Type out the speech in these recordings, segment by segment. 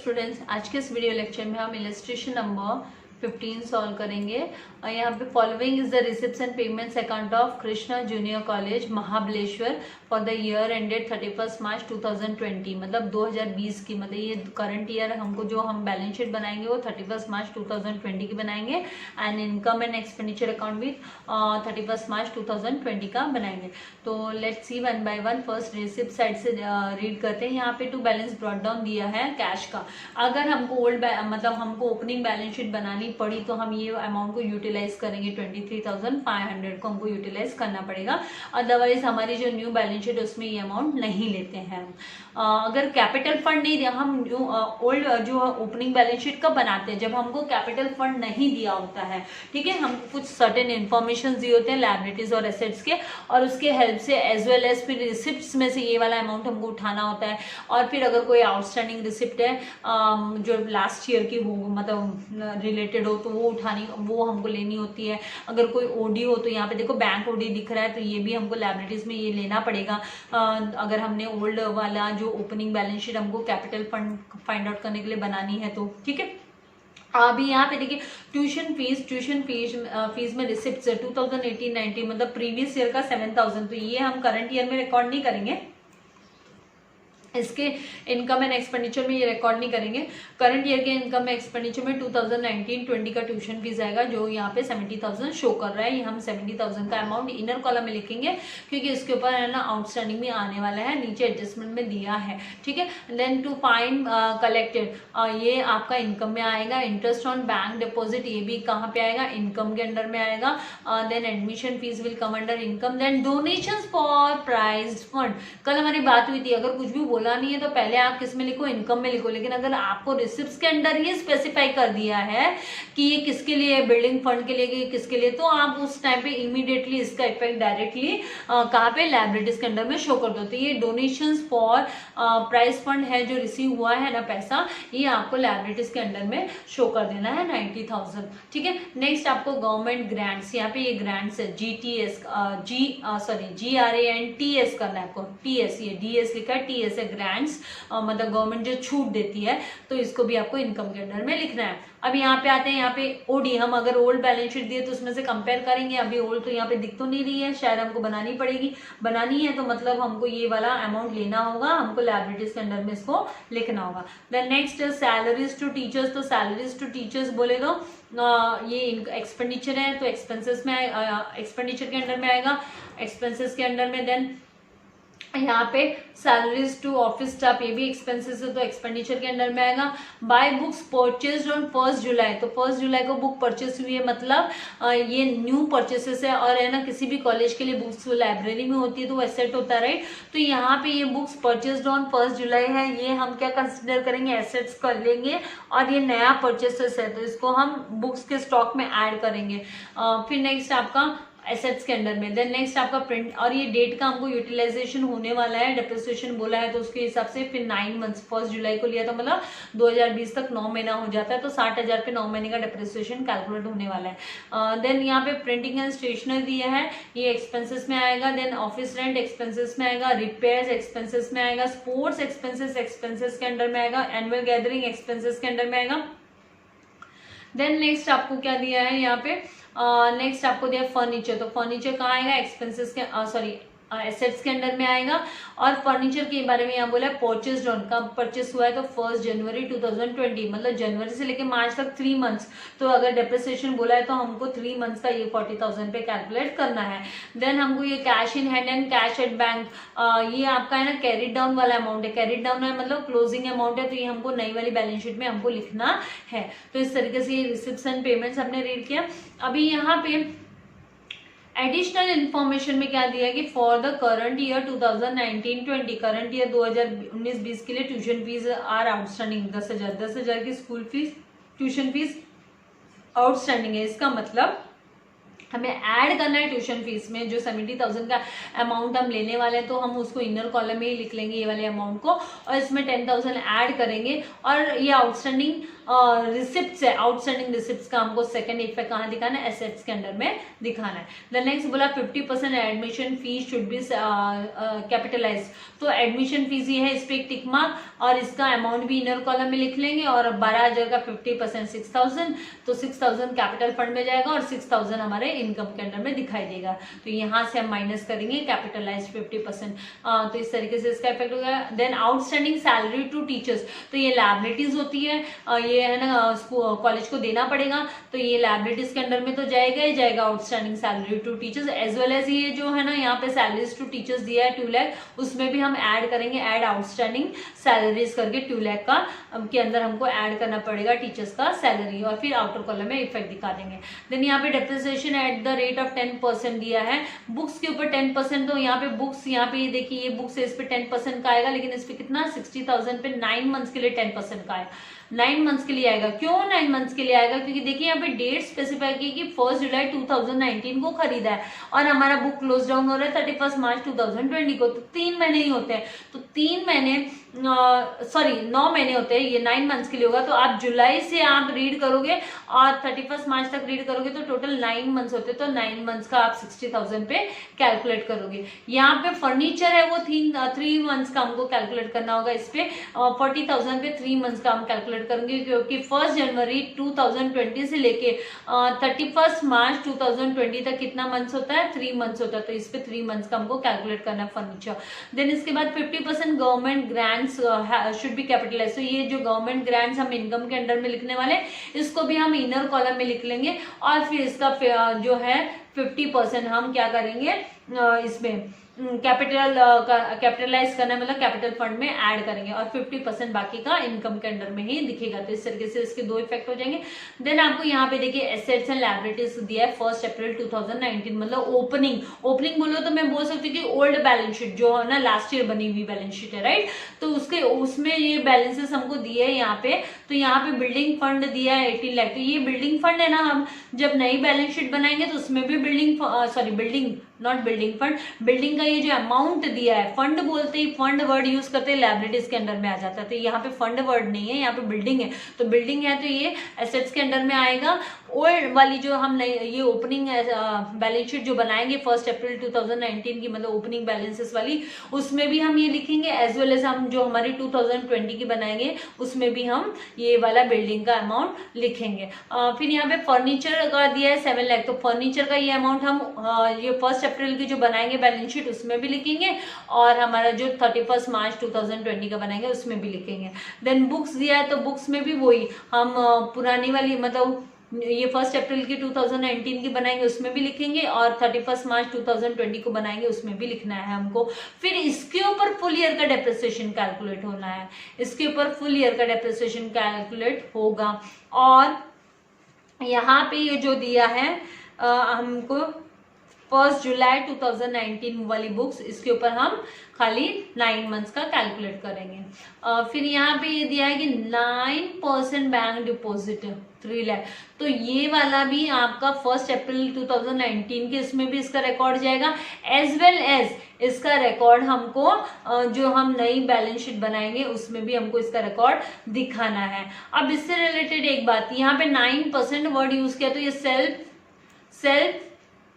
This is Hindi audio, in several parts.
स्टूडेंट्स, आज के इस वीडियो लेक्चर में हम इलस्ट्रेशन नंबर 15 सॉल्व करेंगे। और यहाँ पे following is the receipts and payments account of Krishna junior college Mahabaleshwar for the year ended 31 मार्च 2020, मतलब 2020 की, मतलब ये करंट ईयर हमको जो हम बैलेंस शीट बनाएंगे वो 31 मार्च 2020 की बनाएंगे and income and expenditure account भी 31 मार्च 2020 का बनाएंगे। तो let's see one by one. First receipt side से रीड करते हैं। यहाँ पे टू बैलेंस ब्रॉट डाउन दिया है कैश का। अगर हमको मतलब हमको ओपनिंग बैलेंस शीट बनानी पड़ी तो हम ये अमाउंट को यूटिलाइज करेंगे, 23,500 को हमको यूटिलाइज करना पड़ेगा। अदरवाइज हमारी जो न्यू बैलेंस शीट उसमें ये अमाउंट नहीं लेते हैं। अगर कैपिटल फंड नहीं दिया, हम ओल्ड जो ओपनिंग बैलेंस शीट कब बनाते हैं, जब हमको कैपिटल फंड नहीं दिया होता है, ठीक है। हम कुछ सर्टेन इन्फॉर्मेशन दिए होते हैं लायबिलिटीज और एसेट्स के, और उसके हेल्प से एज वेल एज फिर रिसिप्ट्स में से ये वाला अमाउंट हमको उठाना होता है। और फिर अगर कोई आउटस्टैंडिंग रिसिप्ट है जो लास्ट ईयर की हो, मतलब रिलेटेड हो, तो वो हमको लेनी होती है। अगर कोई ओडी हो तो यहाँ पे देखो बैंक ओडी दिख रहा है, तो ये भी हमको लायबिलिटीज में ये लेना पड़ेगा। अगर हमने ओल्ड वाला जो ओपनिंग बैलेंस शीट हमको कैपिटल फंड फाइंड आउट करने के लिए बनानी है तो ठीक है। अभी यहाँ पे देखिए ट्यूशन फीस में रिसिप्ट 2018-19 मतलब प्रीवियस ईयर का 7,000, तो ये हम करंट ईयर में रिकॉर्ड नहीं करेंगे। इसके इनकम एंड एक्सपेंडिचर में ये रिकॉर्ड नहीं करेंगे। करंट ईयर के इनकम एंड एक्सपेंडिचर में 2019-20 का ट्यूशन फीस आएगा, जो यहाँ पे 70,000 शो कर रहा है। ये हम 70,000 का अमाउंट इनर कॉलम में लिखेंगे क्योंकि इसके ऊपर है ना आउटस्टैंडिंग में आने वाला है, नीचे एडजस्टमेंट में दिया है, ठीक है। देन टू फाइंड कलेक्टेड, ये आपका इनकम में आएगा। इंटरेस्ट ऑन बैंक डिपॉजिट, ये भी कहाँ पे आएगा, इनकम के अंडर में आएगा। Then admission fees will come under income. Then donations for prize fund, कल हमारी बात हुई थी, अगर कुछ भी बोला नहीं है तो पहले आप किस में लिखो, इनकम में लिखो। लेकिन अगर आपको रिसिप्ट्स के अंदर ही स्पेसिफाई कर दिया है कि ये किसके लिए, बिल्डिंग फंड के लिए कि किसके लिए, तो आप उस टाइम पे इमीडिएटली इसका इफेक्ट डायरेक्टली कहाँ पे, लायबिलिटीज के अंदर में शो कर दो। तो ये डोनेशंस फॉर प्राइज फंड है जो रिसीव हुआ है ना पैसा, ये आपको लायबिलिटीज के अंदर में शो कर देना है 90,000, ठीक है। नेक्स्ट आपको गवर्नमेंट ग्रांट्स, यहाँ पे ये ग्रांट्स है GRANTS करना है आपको। TS, ये DS लिखा है, TS है ग्रांट्स, मतलब गवर्नमेंट जो छूट देती है, तो इसको भी आपको इनकम के अंडर में लिखना है। अब यहाँ पे आते हैं, यहाँ पे ओडी, हम अगर ओल्ड बैलेंस शीट दिए तो उसमें से कंपेयर करेंगे। अभी ओल्ड तो यहाँ पे दिख तो नहीं रही है, शायद हमको बनानी है, तो मतलब हमको ये वाला अमाउंट लेना होगा, हमको लायबिलिटीज के अंडर में इसको लिखना होगा। Then next salaries to teachers, तो सैलरीज टू टीचर्स बोले तो ये एक्सपेंडिचर है, तो एक्सपेंसेस में एक्सपेंडिचर के अंडर में आएगा, एक्सपेंसेस के अंडर में। देन यहाँ पे सैलरीज टू ऑफिस स्टाफ, ये भी एक्सपेंसेस है, तो एक्सपेंडिचर के अंडर में आएगा। बाय बुक्स परचेज ऑन 1 जुलाई, तो 1 जुलाई को बुक परचेस हुई है, मतलब ये न्यू परचेसेस है। और है ना, किसी भी कॉलेज के लिए बुक्स लाइब्रेरी में होती है तो वो एसेट होता है, राइट। तो यहाँ पे ये बुक्स परचेज ऑन 1 जुलाई है, ये हम क्या कंसिडर करेंगे, एसेट्स कर लेंगे। और ये नया परचेसेस है तो इसको हम बुक्स के स्टॉक में ऐड करेंगे। फिर नेक्स्ट आपका एसेट्स के अंडर में। देन नेक्स्ट आपका प्रिंट, और ये डेट का हमको यूटिलाइजेशन होने वाला है, डेप्रिसिएशन बोला है तो उसके हिसाब से फिर 9 मंथ्स, 1 जुलाई को लिया था मतलब 2020 तक 9 महीना हो जाता है, तो 60,000 पे 9 महीने का डेप्रिसिएशन कैलकुलेट होने वाला है। देन यहाँ पे प्रिंटिंग एंड स्टेशनरी दिया है, ये एक्सपेंसेस में आएगा। देन ऑफिस रेंट एक्सपेंसेस में आएगा, रिपेयर्स एक्सपेंसेस में आएगा, स्पोर्ट्स एक्सपेंसेस के अंडर में आएगा, एनुअल गैदरिंग एक्सपेंसेस के अंडर में आएगा। देन नेक्स्ट आपको क्या दिया है यहाँ पे, नेक्स्ट आपको दिया फर्नीचर, तो फर्नीचर कहाँ आएगा, एक्सपेंसेस के एसेट्स के अंडर में आएगा। और फर्नीचर के बारे में यहाँ बोला है परचेज ऑन, कब परचेस हुआ है, तो 1 जनवरी 2020, मतलब जनवरी से लेकर मार्च तक 3 मंथ्स। तो अगर डेप्रिसिएशन बोला है तो हमको 3 मंथ्स का ये 40,000 पे कैलकुलेट करना है। देन हमको ये cash in hand and cash at bank, ये आपका है ना कैरिड डाउन वाला अमाउंट है। कैरिड डाउन है मतलब क्लोजिंग अमाउंट है, तो ये हमको नई वाली बैलेंस शीट में हमको लिखना है। तो इस तरीके से ये रिसिप्ट्स एंड पेमेंट्स हमने रीड किया। अभी यहाँ पे एडिशनल इन्फॉर्मेशन में क्या दिया है कि for the current year 2019-20, current year 2019-20 के लिए ट्यूशन फीस आर आउटस्टैंडिंग 10,000 की school fees, tuition fees outstanding है। इसका मतलब हमें ऐड करना है ट्यूशन फीस में जो 70,000 का अमाउंट हम लेने वाले हैं, तो हम उसको इनर कॉलम में ही लिख लेंगे ये वाले अमाउंट को, और इसमें 10,000 ऐड करेंगे। और ये आउटस्टैंडिंग रिसिप्ट्स है, आउटस्टैंडिंग रिसिप्ट्स का हमको सेकंड इफेक्ट कहाँ दिखाना है, एसेट्स के अंडर में दिखाना है। द नेक्स्ट बोला 50% admission fees should be capitalise. तो एडमिशन फीस ये है, इस पे एक टिक मार्क और इसका अमाउंट भी इनर कॉलम में लिख लेंगे। और 12,000 का 50% 6,000, तो 6,000 कैपिटल फंड में जाएगा और 6,000 हमारे इनकम के अंडर में दिखाई देगा। तो यहाँ से हम माइनस करेंगे कैपिटलाइज 50%। तो इस तरीके से इसका इफेक्ट हो गया। Then outstanding salary to teachers, तो ये लायबिलिटीज होती है, ये है ना कॉलेज को देना पड़ेगा, तो ये लायबिलिटीज के अंडर में तो जाएगा ही जाएगा outstanding salary to teachers, as well as ये जो है ना यहाँ पे सैलरीज टू टीचर्स दिया है 2 लाख, उसमें भी हम ऐड करेंगे, ऐड आउटस्टैंडिंग सैलरीज करके 2 लाख का के अंदर हमको ऐड करना पड़ेगा टीचर्स का सैलरी, और फिर आउटर कॉलम में इफेक्ट दिखा देंगे। देन यहाँ पे depreciation at the rate of 10% दिया है, बुक्स के ऊपर 10%, तो यहाँ पे बुक्स, यहाँ पे देखिए ये बुक्स है, इस पे 10% का आएगा, लेकिन इस पे कितना 60,000 पे 9 मंथ्स के लिए 10% का है, 9 मंथ्स के लिए आएगा। क्यों 9 मंथ्स के लिए आएगा, क्योंकि देखिए यहाँ पे डेट स्पेसिफाई की कि 1 जुलाई 2019 को खरीदा है और हमारा बुक क्लोज डाउन हो रहा है 31 मार्च 2020 को, तो 3 महीने ही होते हैं, तो 3 महीने 9 महीने होते हैं, ये 9 मंथ्स के लिए होगा। तो आप जुलाई से आप रीड करोगे और 31 मार्च तक रीड करोगे तो टोटल 9 मंथ्स होते हैं, तो 9 मंथ्स का आप 60,000 पे कैलकुलेट करोगे। यहाँ पे फर्नीचर है वो 3 मंथ्स का हमको कैलकुलेट करना होगा, इस पे 40,000 पे 3 मंथ्स का हम कैलकुलेट करेंगे, क्योंकि 1 जनवरी 2020 से लेके 31 मार्च 2020 तक कितना मंथ्स होता है, 3 मंथ्स होता है, तो इस पे 3 मंथ्स का हमको कैलकुलेट करना है फर्नीचर। देन इसके बाद 50% government grants should be capitalise, तो ये जो गवर्नमेंट ग्रांट्स हम इनकम के अंडर में लिखने वाले, इसको भी हम इनर कॉलम में लिख लेंगे, और फिर इसका जो है 50% हम क्या करेंगे इसमें कैपिटलाइज करना है, मतलब कैपिटल फंड में ऐड करेंगे, और 50% बाकी का इनकम के अंडर में ही दिखेगा। तो इस तरीके से इसके 2 इफेक्ट हो जाएंगे। देन आपको यहाँ पे देखिए एसेट्स एंड लायबिलिटीज दिया है 1 अप्रैल 2019, मतलब ओपनिंग बोलो तो मैं बोल सकती हूँ कि ओल्ड बैलेंस शीट जो है ना लास्ट ईयर बनी हुई बैलेंस शीट है, राइट, तो उसमें ये बैलेंसेस हमको दिए है यहाँ पे। तो यहाँ पे बिल्डिंग फंड दिया है 18 लाख, तो ये बिल्डिंग फंड है ना, हम जब नई बैलेंस शीट बनाएंगे तो उसमें भी बिल्डिंग का ये जो अमाउंट दिया है, फंड बोलते ही फंड वर्ड यूज करते हैं लायबिलिटीज के अंडर में आ जाता है, तो यहाँ पे फंड वर्ड नहीं है, यहाँ पे बिल्डिंग है, तो बिल्डिंग है तो ये एसेट्स के अंडर में आएगा। ओल्ड वाली जो हम ये ओपनिंग बैलेंस शीट जो बनाएंगे 1 अप्रैल 2019 की, मतलब ओपनिंग बैलेंसेस वाली, उसमें भी हम ये लिखेंगे, एज वेल एज हम जो हमारी 2020 की बनाएंगे उसमें भी हम ये वाला बिल्डिंग का अमाउंट लिखेंगे। फिर यहाँ पे फर्नीचर का दिया है 7 लाख, तो फर्नीचर का ये अमाउंट हम ये 1 अप्रैल की जो बनाएंगे बैलेंस शीट उसमें भी लिखेंगे, और हमारा जो 31 मार्च 2020 का बनाएंगे उसमें भी लिखेंगे। देन बुक्स दिया है, तो बुक्स में भी वही हम पुरानी वाली, मतलब ये 1 अप्रैल की 2019 की बनाएंगे उसमें भी लिखेंगे, और 31 मार्च 2020 को बनाएंगे उसमें भी लिखना है हमको। फिर इसके ऊपर फुल ईयर का डेप्रिसिएशन कैलकुलेट होना है, इसके ऊपर फुल ईयर का डेप्रिसिएशन कैलकुलेट होगा। और यहाँ पे ये जो दिया है हमको 1 जुलाई 2019 वाली बुक्स, इसके ऊपर हम खाली 9 मंथ्स का कैलकुलेट करेंगे। फिर यहाँ पे ये दिया है कि 9% बैंक डिपॉजिट 3 लाख, तो ये वाला भी आपका 1 अप्रैल 2019 के इसमें भी इसका रिकॉर्ड जाएगा, एज वेल एज इसका रिकॉर्ड हमको जो हम नई बैलेंस शीट बनाएंगे उसमें भी हमको इसका रिकॉर्ड दिखाना है। अब इससे रिलेटेड एक बात, यहाँ पे 9% वर्ड यूज किया, तो ये सेल्फ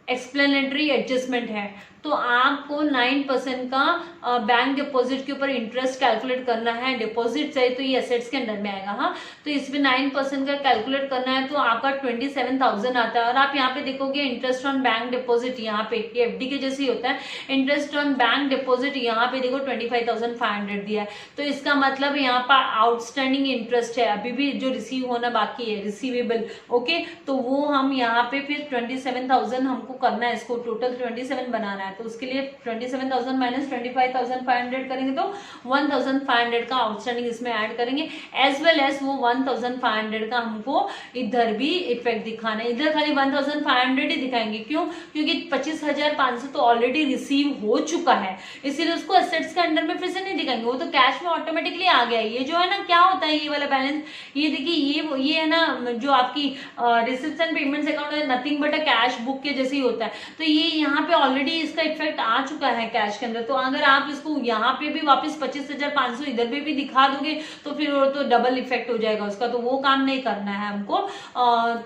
एक्सप्लेनेटरी एडजस्टमेंट है, तो आपको 9% का बैंक डिपॉजिट के ऊपर इंटरेस्ट कैलकुलेट करना है। डिपॉजिट चाहिए तो ये एसेट्स के अंडर में आएगा, हाँ, तो इसमें 9% का कैलकुलेट करना है, तो आपका 27,000 आता है। और आप यहाँ पे देखोगे इंटरेस्ट ऑन बैंक डिपॉजिट, यहाँ पे एफडी के जैसे ही होता है, इंटरेस्ट ऑन बैंक डिपॉजिट यहाँ पे देखो 25,500 दिया है, तो इसका मतलब यहाँ पर आउटस्टैंडिंग इंटरेस्ट है अभी भी जो रिसीव होना बाकी है, रिसीवेबल, ओके, तो वो हम यहाँ पे फिर 27,000 हमको करना है, इसको टोटल 27 बनाना है, तो उसके लिए 27,000 माइनस 25,500 करेंगे तो 1,500 का आउटस्टैंडिंग इसमें ऐड करेंगे, एज वेल एज वो 1,500 का हमको इधर भी इफेक्ट दिखाना है। इधर खाली 1,500 ही दिखाएंगे, क्यों, क्योंकि 25,500 तो ऑलरेडी रिसीव हो चुका है, इसीलिए उसको एसेट्स के अंडर में फिर से नहीं दिखाएंगे, वो तो कैश में ऑटोमेटिकली आ गया है। ये जो है ना क्या होता है ये वाला बैलेंस, ये देखिए ये है ना जो आपकी रिसिप्ट्स एंड पेमेंट्स अकाउंट है, nothing but a cash book के जैसे ही होता है, तो ये यहाँ पे ऑलरेडी इसका इफेक्ट आ चुका है कैश के अंदर, तो अगर आप इसको यहाँ पे भी वापस 25,500 इधर पे भी दिखा दोगे तो फिर वो तो डबल इफेक्ट हो जाएगा उसका, तो वो काम नहीं करना है हमको।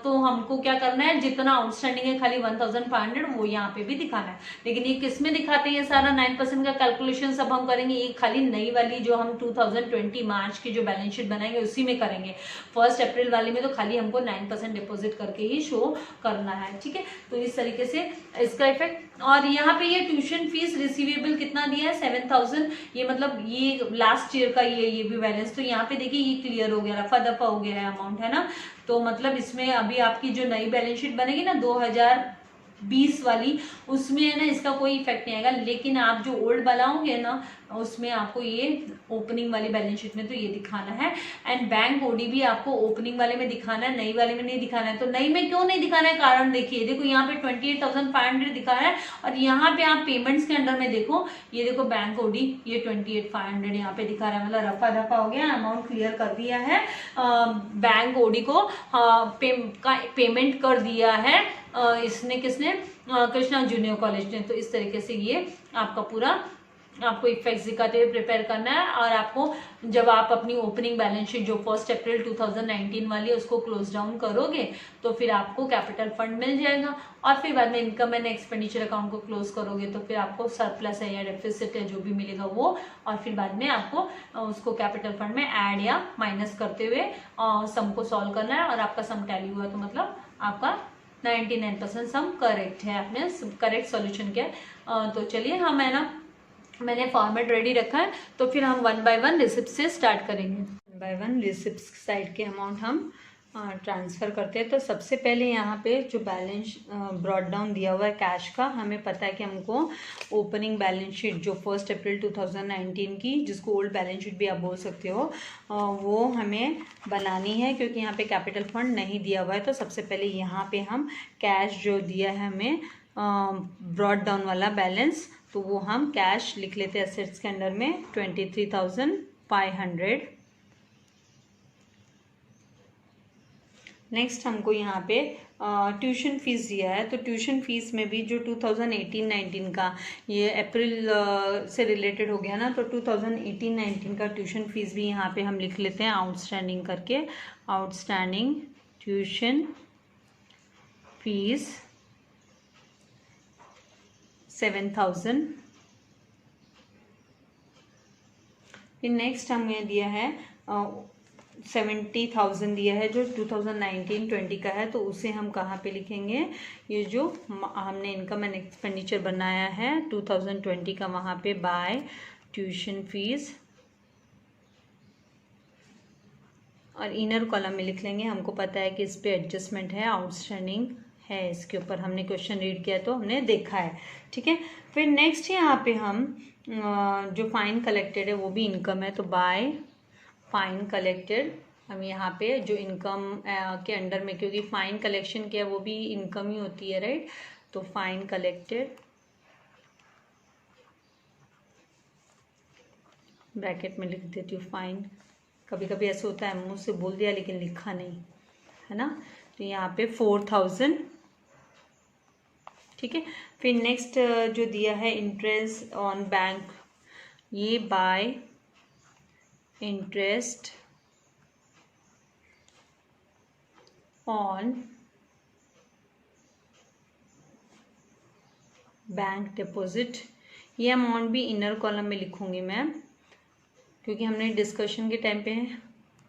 तो हमको क्या करना है, जितना आउटस्टैंडिंग है खाली 1,500 वो यहाँ पे भी दिखाना है। लेकिन ये किस में दिखाते हैं, सारा 9% का कैलकुलेशन सब हम करेंगे, ये खाली नई वाली जो हम 2020 मार्च की जो बैलेंस शीट बनाएंगे उसी में करेंगे। 1 अप्रैल वाली में तो खाली हमको 9% डिपॉजिट करके ही शो करना है, ठीक है। तो इस तरीके से इसका इफेक्ट। और यहाँ पे ये ट्यूशन फीस रिसीवेबल कितना दिया है, 7,000, ये मतलब ये लास्ट ईयर का ये भी बैलेंस, तो यहाँ पे देखिए ये क्लियर हो गया, रफा दफा हो गया है अमाउंट, है ना। तो मतलब इसमें अभी आपकी जो नई बैलेंस शीट बनेगी ना 2020 वाली, उसमें है ना इसका कोई इफेक्ट नहीं आएगा। लेकिन आप जो ओल्ड बनाओगे ना उसमें आपको ये ओपनिंग वाली बैलेंस शीट में तो ये दिखाना है। एंड बैंक ओडी भी आपको ओपनिंग वाले में दिखाना है, नई वाले में नहीं दिखाना है। तो नई में क्यों नहीं दिखाना है, कारण देखिए, देखो यहाँ पे 28,500 दिखा रहा है, और यहाँ पे आप पेमेंट्स के अंडर में देखो, ये देखो बैंक ओडी ये 28,500 यहाँ पे दिखा रहा है, मतलब रफा दफा हो गया, अमाउंट क्लियर कर दिया है, बैंक ओडी को पेमेंट कर दिया है इसने, किसने, कृष्णा जूनियर कॉलेज ने। तो इस तरीके से ये आपका पूरा आपको इफेक्ट्स दिखाते हुए प्रिपेयर करना है। और आपको जब आप अपनी ओपनिंग बैलेंस शीट जो 1 अप्रैल 2019 वाली है उसको क्लोज डाउन करोगे तो फिर आपको कैपिटल फंड मिल जाएगा, और फिर बाद में इनकम एंड एक्सपेंडिचर अकाउंट को क्लोज करोगे तो फिर आपको सरप्लस है या डेफिसिट है जो भी मिलेगा वो, और फिर बाद में आपको उसको कैपिटल फंड में ऐड या माइनस करते हुए सम को सॉल्व करना है। और आपका सम टैली हुआ तो मतलब आपका 99% सम करेक्ट है, आपने करेक्ट सॉल्यूशन किया। तो चलिए हम है ना, मैंने फॉर्मेट रेडी रखा है, तो फिर हम 1 बाय 1 रिसिप्ट से स्टार्ट करेंगे। 1 बाय 1 रिसिप्ट साइड के अमाउंट हम ट्रांसफ़र करते हैं। तो सबसे पहले यहाँ पे जो बैलेंस ब्रॉड डाउन दिया हुआ है कैश का, हमें पता है कि हमको ओपनिंग बैलेंस शीट जो 1 अप्रैल 2019 की, जिसको ओल्ड बैलेंस शीट भी आप बोल सकते हो, वो हमें बनानी है, क्योंकि यहाँ पे कैपिटल फंड नहीं दिया हुआ है। तो सबसे पहले यहाँ पे हम कैश जो दिया है हमें ब्रॉड डाउन वाला बैलेंस, तो वो हम कैश लिख लेते हैं एसेट्स के अंडर में 23,500। नेक्स्ट हमको यहाँ पे ट्यूशन फीस दिया है, तो ट्यूशन फीस में भी जो 2018-19 का ये अप्रैल से रिलेटेड हो गया ना, तो 2018-19 का ट्यूशन फीस भी यहाँ पे हम लिख लेते हैं आउटस्टैंडिंग करके। Outstanding tuition fees 7,000। फिर नेक्स्ट हमें दिया है 70,000 दिया है जो 2019-20 का है, तो उसे हम कहाँ पे लिखेंगे, ये जो हमने इनकम एंड एक्सपेंडिचर बनाया है 2020 का, वहाँ पे बाय ट्यूशन फीस, और इनर कॉलम में लिख लेंगे। हमको पता है कि इस पे एडजस्टमेंट है, आउटस्टैंडिंग है, इसके ऊपर हमने क्वेश्चन रीड किया तो हमने देखा है, ठीक है। फिर नेक्स्ट यहाँ पे हम जो फाइन कलेक्टेड है वो भी इनकम है, तो बाय फाइन कलेक्टेड हम यहाँ पे जो इनकम के अंडर में, क्योंकि फाइन कलेक्शन किया वो भी इनकम ही होती है, राइट। तो फाइन कलेक्टेड ब्रैकेट में लिख देती हूँ फाइन, कभी कभी ऐसा होता है मुंह से बोल दिया लेकिन लिखा नहीं, है ना। तो यहाँ पे 4,000, ठीक है। फिर नेक्स्ट जो दिया है इंटरेस्ट ऑन बैंक, ये bye interest on bank deposit, ये अमाउंट भी इनर कॉलम में लिखूंगी मैं, क्योंकि हमने डिस्कशन के टाइम पे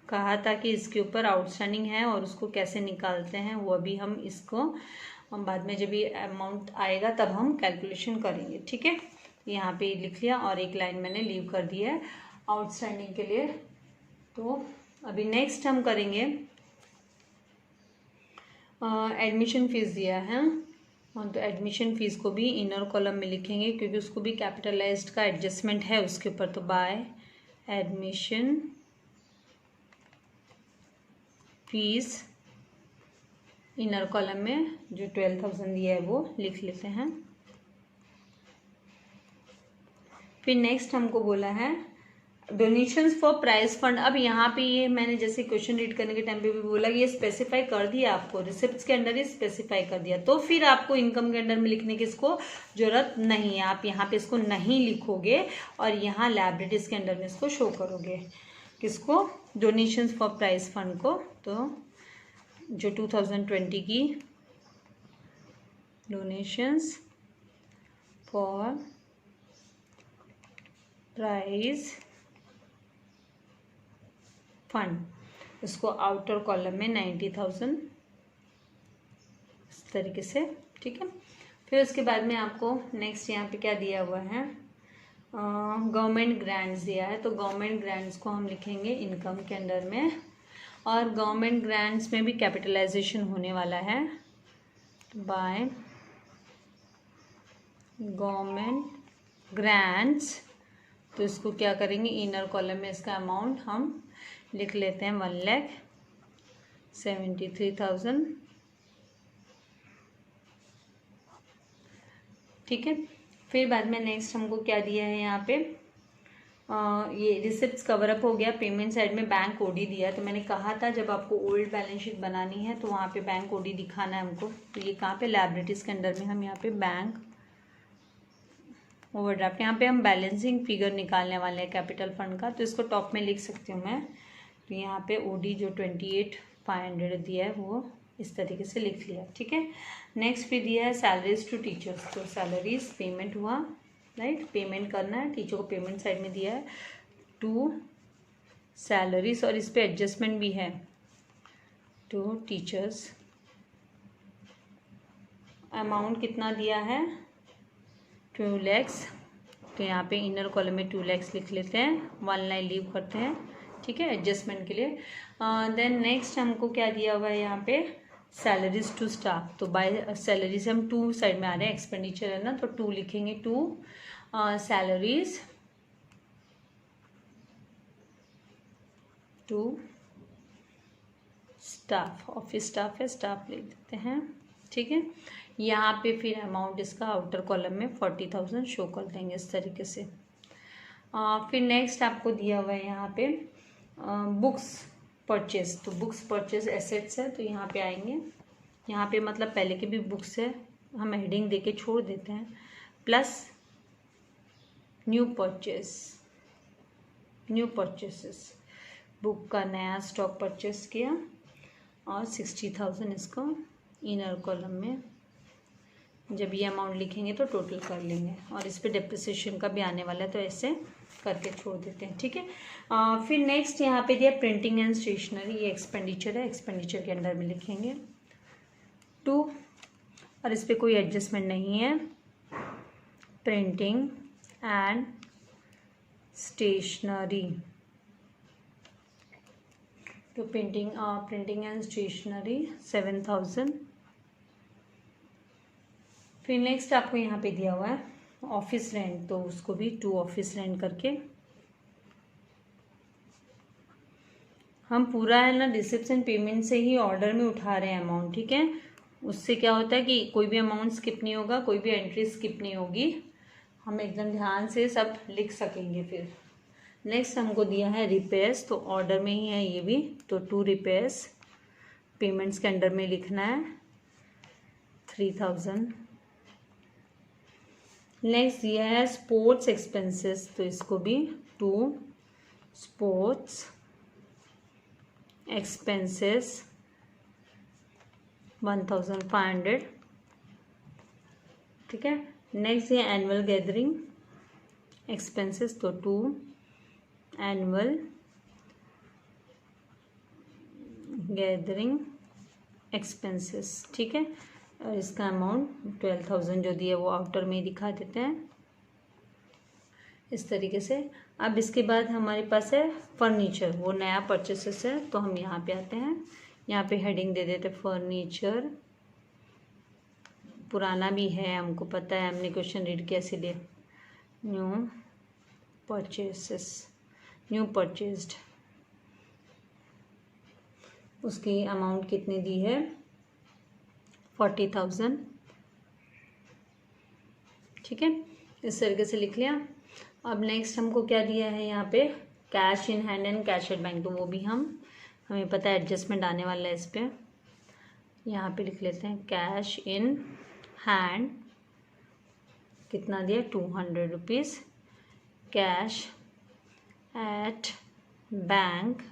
कहा था कि इसके ऊपर आउटस्टैंडिंग है और उसको कैसे निकालते हैं, वो अभी हम इसको बाद में जब ये अमाउंट आएगा तब हम कैलकुलेशन करेंगे, ठीक है। यहाँ पे लिख लिया और एक लाइन मैंने लीव कर दी है आउटस्टैंडिंग के लिए। तो अभी नेक्स्ट हम करेंगे एडमिशन फीस दिया है, तो एडमिशन फीस को भी इनर कॉलम में लिखेंगे क्योंकि उसको भी कैपिटलाइज्ड का एडजस्टमेंट है उसके ऊपर। तो by admission fees inner column में जो 12,000 दिया है वो लिख लेते हैं। फिर नेक्स्ट हमको बोला है डोनेशंस फॉर प्राइज फंड। अब यहाँ पे ये मैंने जैसे क्वेश्चन रीड करने के टाइम पे भी बोला, ये स्पेसिफाई कर दिया आपको, रिसिप्ट्स के अंडर ही स्पेसिफाई कर दिया, तो फिर आपको इनकम के अंडर में लिखने की इसको जरूरत नहीं है। आप यहाँ पे इसको नहीं लिखोगे और यहाँ लायबिलिटीज के अंडर में इसको शो करोगे, किसको, डोनेशंस फॉर प्राइज फंड को। तो जो 2020 की डोनेशंस फॉर प्राइज फंड, इसको आउटर कॉलम में 90,000 इस तरीके से, ठीक है। फिर उसके बाद में आपको नेक्स्ट यहाँ पे क्या दिया हुआ है, गवर्नमेंट ग्रांट्स दिया है, तो गवर्नमेंट ग्रांट्स को हम लिखेंगे इनकम के अंडर में, और गवर्नमेंट ग्रांट्स में भी कैपिटलाइजेशन होने वाला है बाय गवर्नमेंट ग्रांट्स। तो इसको क्या करेंगे, इनर कॉलम में इसका अमाउंट हम लिख लेते हैं 1,73,000, ठीक है। फिर बाद में नेक्स्ट हमको क्या दिया है यहाँ पे, ये रिसिप्ट्स कवर अप हो गया। पेमेंट साइड में बैंक ओडी दिया है, तो मैंने कहा था जब आपको ओल्ड बैलेंस शीट बनानी है तो वहाँ पे बैंक ओडी दिखाना है हमको। तो ये कहाँ पे, लायबिलिटीज के अंडर में हम यहाँ पे बैंक ओवरड्राफ्ट, यहाँ पे हम बैलेंसिंग फिगर निकालने वाले हैं कैपिटल फंड का, तो इसको टॉप में लिख सकती हूँ मैं। तो यहाँ पे ओडी जो 28,500 दिया है वो इस तरीके से लिख लिया, ठीक है। नेक्स्ट भी दिया है सैलरीज टू टीचर्स, तो सैलरीज पेमेंट हुआ, राइट, पेमेंट करना है टीचर को, पेमेंट साइड में दिया है टू सैलरीज, और इस पे एडजस्टमेंट भी है टू टीचर्स। अमाउंट कितना दिया है, 2 lakhs, तो यहाँ पे इनर कॉलम में 2 lakhs लिख लेते हैं, 1 लाइन लीव करते हैं, ठीक है, एडजस्टमेंट के लिए। देन नेक्स्ट हमको क्या दिया हुआ है यहाँ पे, सैलरीज टू स्टाफ, तो बाय सैलरीज हम 2 साइड में आ रहे हैं, एक्सपेंडिचर है ना, तो 2 लिखेंगे, 2 salaries to staff, office staff है, स्टाफ लिख देते हैं, ठीक है। यहाँ पे फिर अमाउंट इसका आउटर कॉलम में 40,000 शो कर देंगे इस तरीके से। फिर नेक्स्ट आपको दिया हुआ है यहाँ पे बुक्स परचेज, तो बुक्स परचेज एसेट्स है, तो यहाँ पे आएंगे, यहाँ पे मतलब पहले की भी बुक्स है, हम हेडिंग दे के छोड़ देते हैं, प्लस न्यू परचेसेस, बुक का नया स्टॉक परचेस किया, और 60,000 इसको इनर कॉलम में जब ये अमाउंट लिखेंगे तो टोटल कर लेंगे, और इस पे डेप्रिसिएशन का भी आने वाला है, तो ऐसे करके छोड़ देते हैं, ठीक है। फिर नेक्स्ट यहाँ पे दिया प्रिंटिंग एंड स्टेशनरी, ये एक्सपेंडिचर है, एक्सपेंडिचर के अंडर में लिखेंगे 2, और इस पे कोई एडजस्टमेंट नहीं है, प्रिंटिंग एंड स्टेशनरी, तो प्रिंटिंग एंड स्टेशनरी 7,000। फिर नेक्स्ट आपको यहाँ पे दिया हुआ है ऑफिस रेंट, तो उसको भी 2 ऑफिस रेंट करके हम पूरा है ना रिसिप्शन पेमेंट से ही ऑर्डर में उठा रहे हैं अमाउंट, ठीक है। उससे क्या होता है कि कोई भी अमाउंट स्किप नहीं होगा, कोई भी एंट्री स्किप नहीं होगी, हम एकदम ध्यान से सब लिख सकेंगे। फिर नेक्स्ट हमको दिया है रिपेयर्स, तो ऑर्डर में ही है ये भी, तो 2 रिपेयर्स पेमेंट्स के अंडर में लिखना है 3,000। नेक्स्ट दिया है स्पोर्ट्स एक्सपेंसेस, तो इसको भी 2 स्पोर्ट्स एक्सपेंसेस 1,500, ठीक है। नेक्स्ट ये एनुअल गैदरिंग एक्सपेंसेस, तो 2 एनुअल गैदरिंग एक्सपेंसेस, ठीक है। और इसका अमाउंट 12,000 जो दिया वो आउटर में ही दिखा देते हैं इस तरीके से। अब इसके बाद हमारे पास है फर्नीचर, वो नया परचेसेस है, तो हम यहाँ पे आते हैं, यहाँ पे हेडिंग दे देते फर्नीचर, पुराना भी है हमको पता है, हमने क्वेश्चन रीड किया इसीलिए, न्यू परचेस्ड, उसकी अमाउंट कितनी दी है 40,000, ठीक है, इस तरीके से लिख लिया। अब नेक्स्ट हमको क्या दिया है यहाँ पे cash in hand and cash at bank, तो वो भी हमें पता है एडजस्टमेंट आने वाला है इस पर। यहाँ पे लिख लेते हैं कैश इन हैंड कितना दिया 200 rupees, cash at bank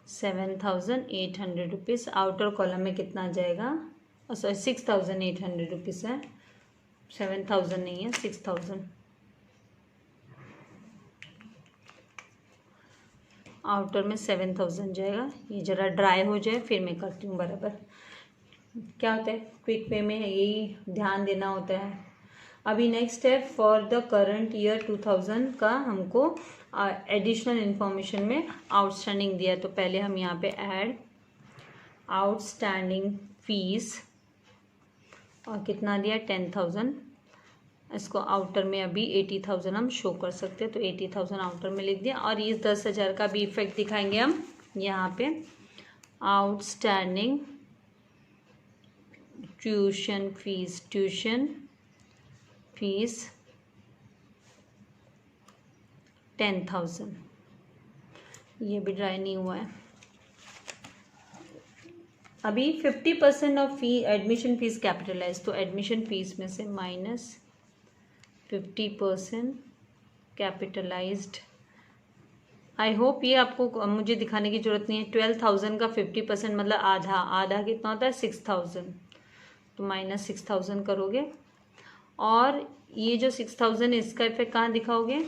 7,800 rupees. Outer column में कितना आ जाएगा, सॉरी 6,800 रुपीज़ है, 7,000 नहीं है, 6,000। आउटर में 7,000 जाएगा। ये ज़रा ड्राई हो जाए फिर मैं करती हूँ बराबर। क्या होता है क्विक पे में, यही ध्यान देना होता है। अभी नेक्स्ट है फॉर द करंट ईयर 2000 का हमको एडिशनल इंफॉर्मेशन में आउटस्टैंडिंग दिया है। तो पहले हम यहाँ पे ऐड आउटस्टैंडिंग फीस और कितना दिया 10,000। इसको आउटर में अभी 80,000 हम शो कर सकते हैं, तो 80,000 आउटर में लिख दिया। और ये 10,000 का भी इफेक्ट दिखाएंगे हम यहाँ पे। आउटस्टैंडिंग ट्यूशन फीस 10,000, ये भी ड्राई नहीं हुआ है। अभी 50% of fee admission fees capitalise, तो एडमिशन फीस में से माइनस 50% कैपिटलाइज्ड। आई होप ये आपको मुझे दिखाने की जरूरत नहीं है। 12,000 का 50% मतलब आधा, आधा कितना होता है 6,000, तो माइनस 6,000 करोगे। और ये जो 6,000 इसका इफेक्ट कहाँ दिखाओगे,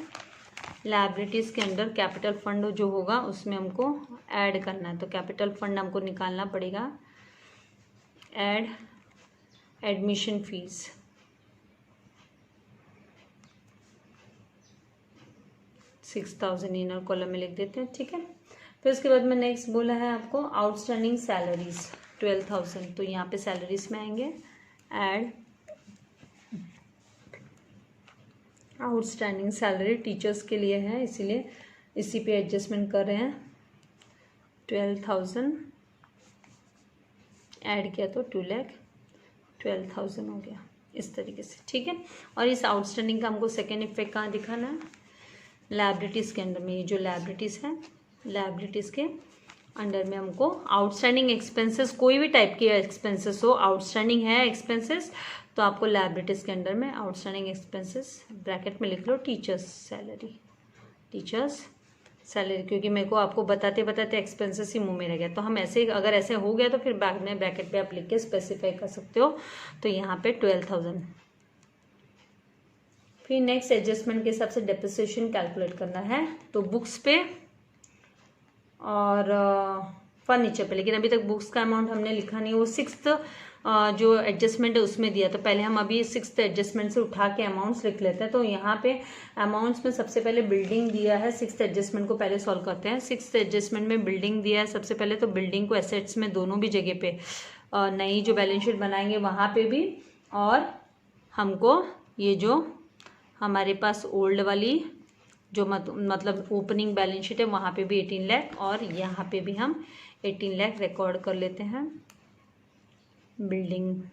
लायबिलिटीज़ के अंदर कैपिटल फंड जो होगा उसमें हमको ऐड करना है। तो कैपिटल फंड हमको निकालना पड़ेगा, add admission fees 6,000 inner column में लिख देते हैं, ठीक है। फिर उसके बाद में नेक्स्ट बोला है आपको आउटस्टैंडिंग सैलरीज 12,000, तो यहाँ पे सैलरीज में आएंगे, ऐड आउटस्टैंडिंग सैलरी टीचर्स के लिए है, इसीलिए इसी पे एडजस्टमेंट कर रहे हैं। 12,000 ऐड किया तो 2,12,000 हो गया इस तरीके से, ठीक है। और इस आउटस्टैंडिंग का हमको सेकेंड इफेक्ट कहाँ दिखाना है, लायबिलिटीज़ के अंदर में। ये जो लायबिलिटीज़ है, लायबिलिटीज़ के अंडर में हमको आउटस्टैंडिंग एक्सपेंसेस, कोई भी टाइप के एक्सपेंसेस हो, आउटस्टैंडिंग है एक्सपेंसेस तो आपको लायबिलिटीज़ के अंडर में आउटस्टैंडिंग एक्सपेंसेस ब्रैकेट में लिख लो टीचर्स सैलरी, क्योंकि मेरे को आपको बताते बताते एक्सपेंसेस ही मुंह में रह गया। तो हम ऐसे, अगर ऐसे हो गया तो फिर बाद में ब्रैकेट पे आप लिख के स्पेसिफाई कर सकते हो। तो यहाँ पे 12,000। फिर नेक्स्ट एडजस्टमेंट के हिसाब से डेप्रिसिएशन कैलकुलेट करना है, तो बुक्स पे और फर्नीचर पे, लेकिन अभी तक बुक्स का अमाउंट हमने लिखा नहीं, वो 6th जो एडजस्टमेंट है उसमें दिया। तो पहले हम अभी 6th एडजस्टमेंट से उठा के अमाउंट्स लिख लेते हैं। तो यहाँ पे अमाउंट्स में सबसे पहले बिल्डिंग दिया है, 6th एडजस्टमेंट को पहले सॉल्व करते हैं। 6th एडजस्टमेंट में बिल्डिंग दिया है सबसे पहले, तो बिल्डिंग को एसेट्स में दोनों भी जगह पे नई जो बैलेंस शीट बनाएंगे वहाँ पे भी, और हमको ये जो हमारे पास ओल्ड वाली जो मतलब ओपनिंग बैलेंस शीट है वहाँ पे भी 18 लाख, और यहाँ पे भी हम 18 लाख रिकॉर्ड कर लेते हैं। बिल्डिंग,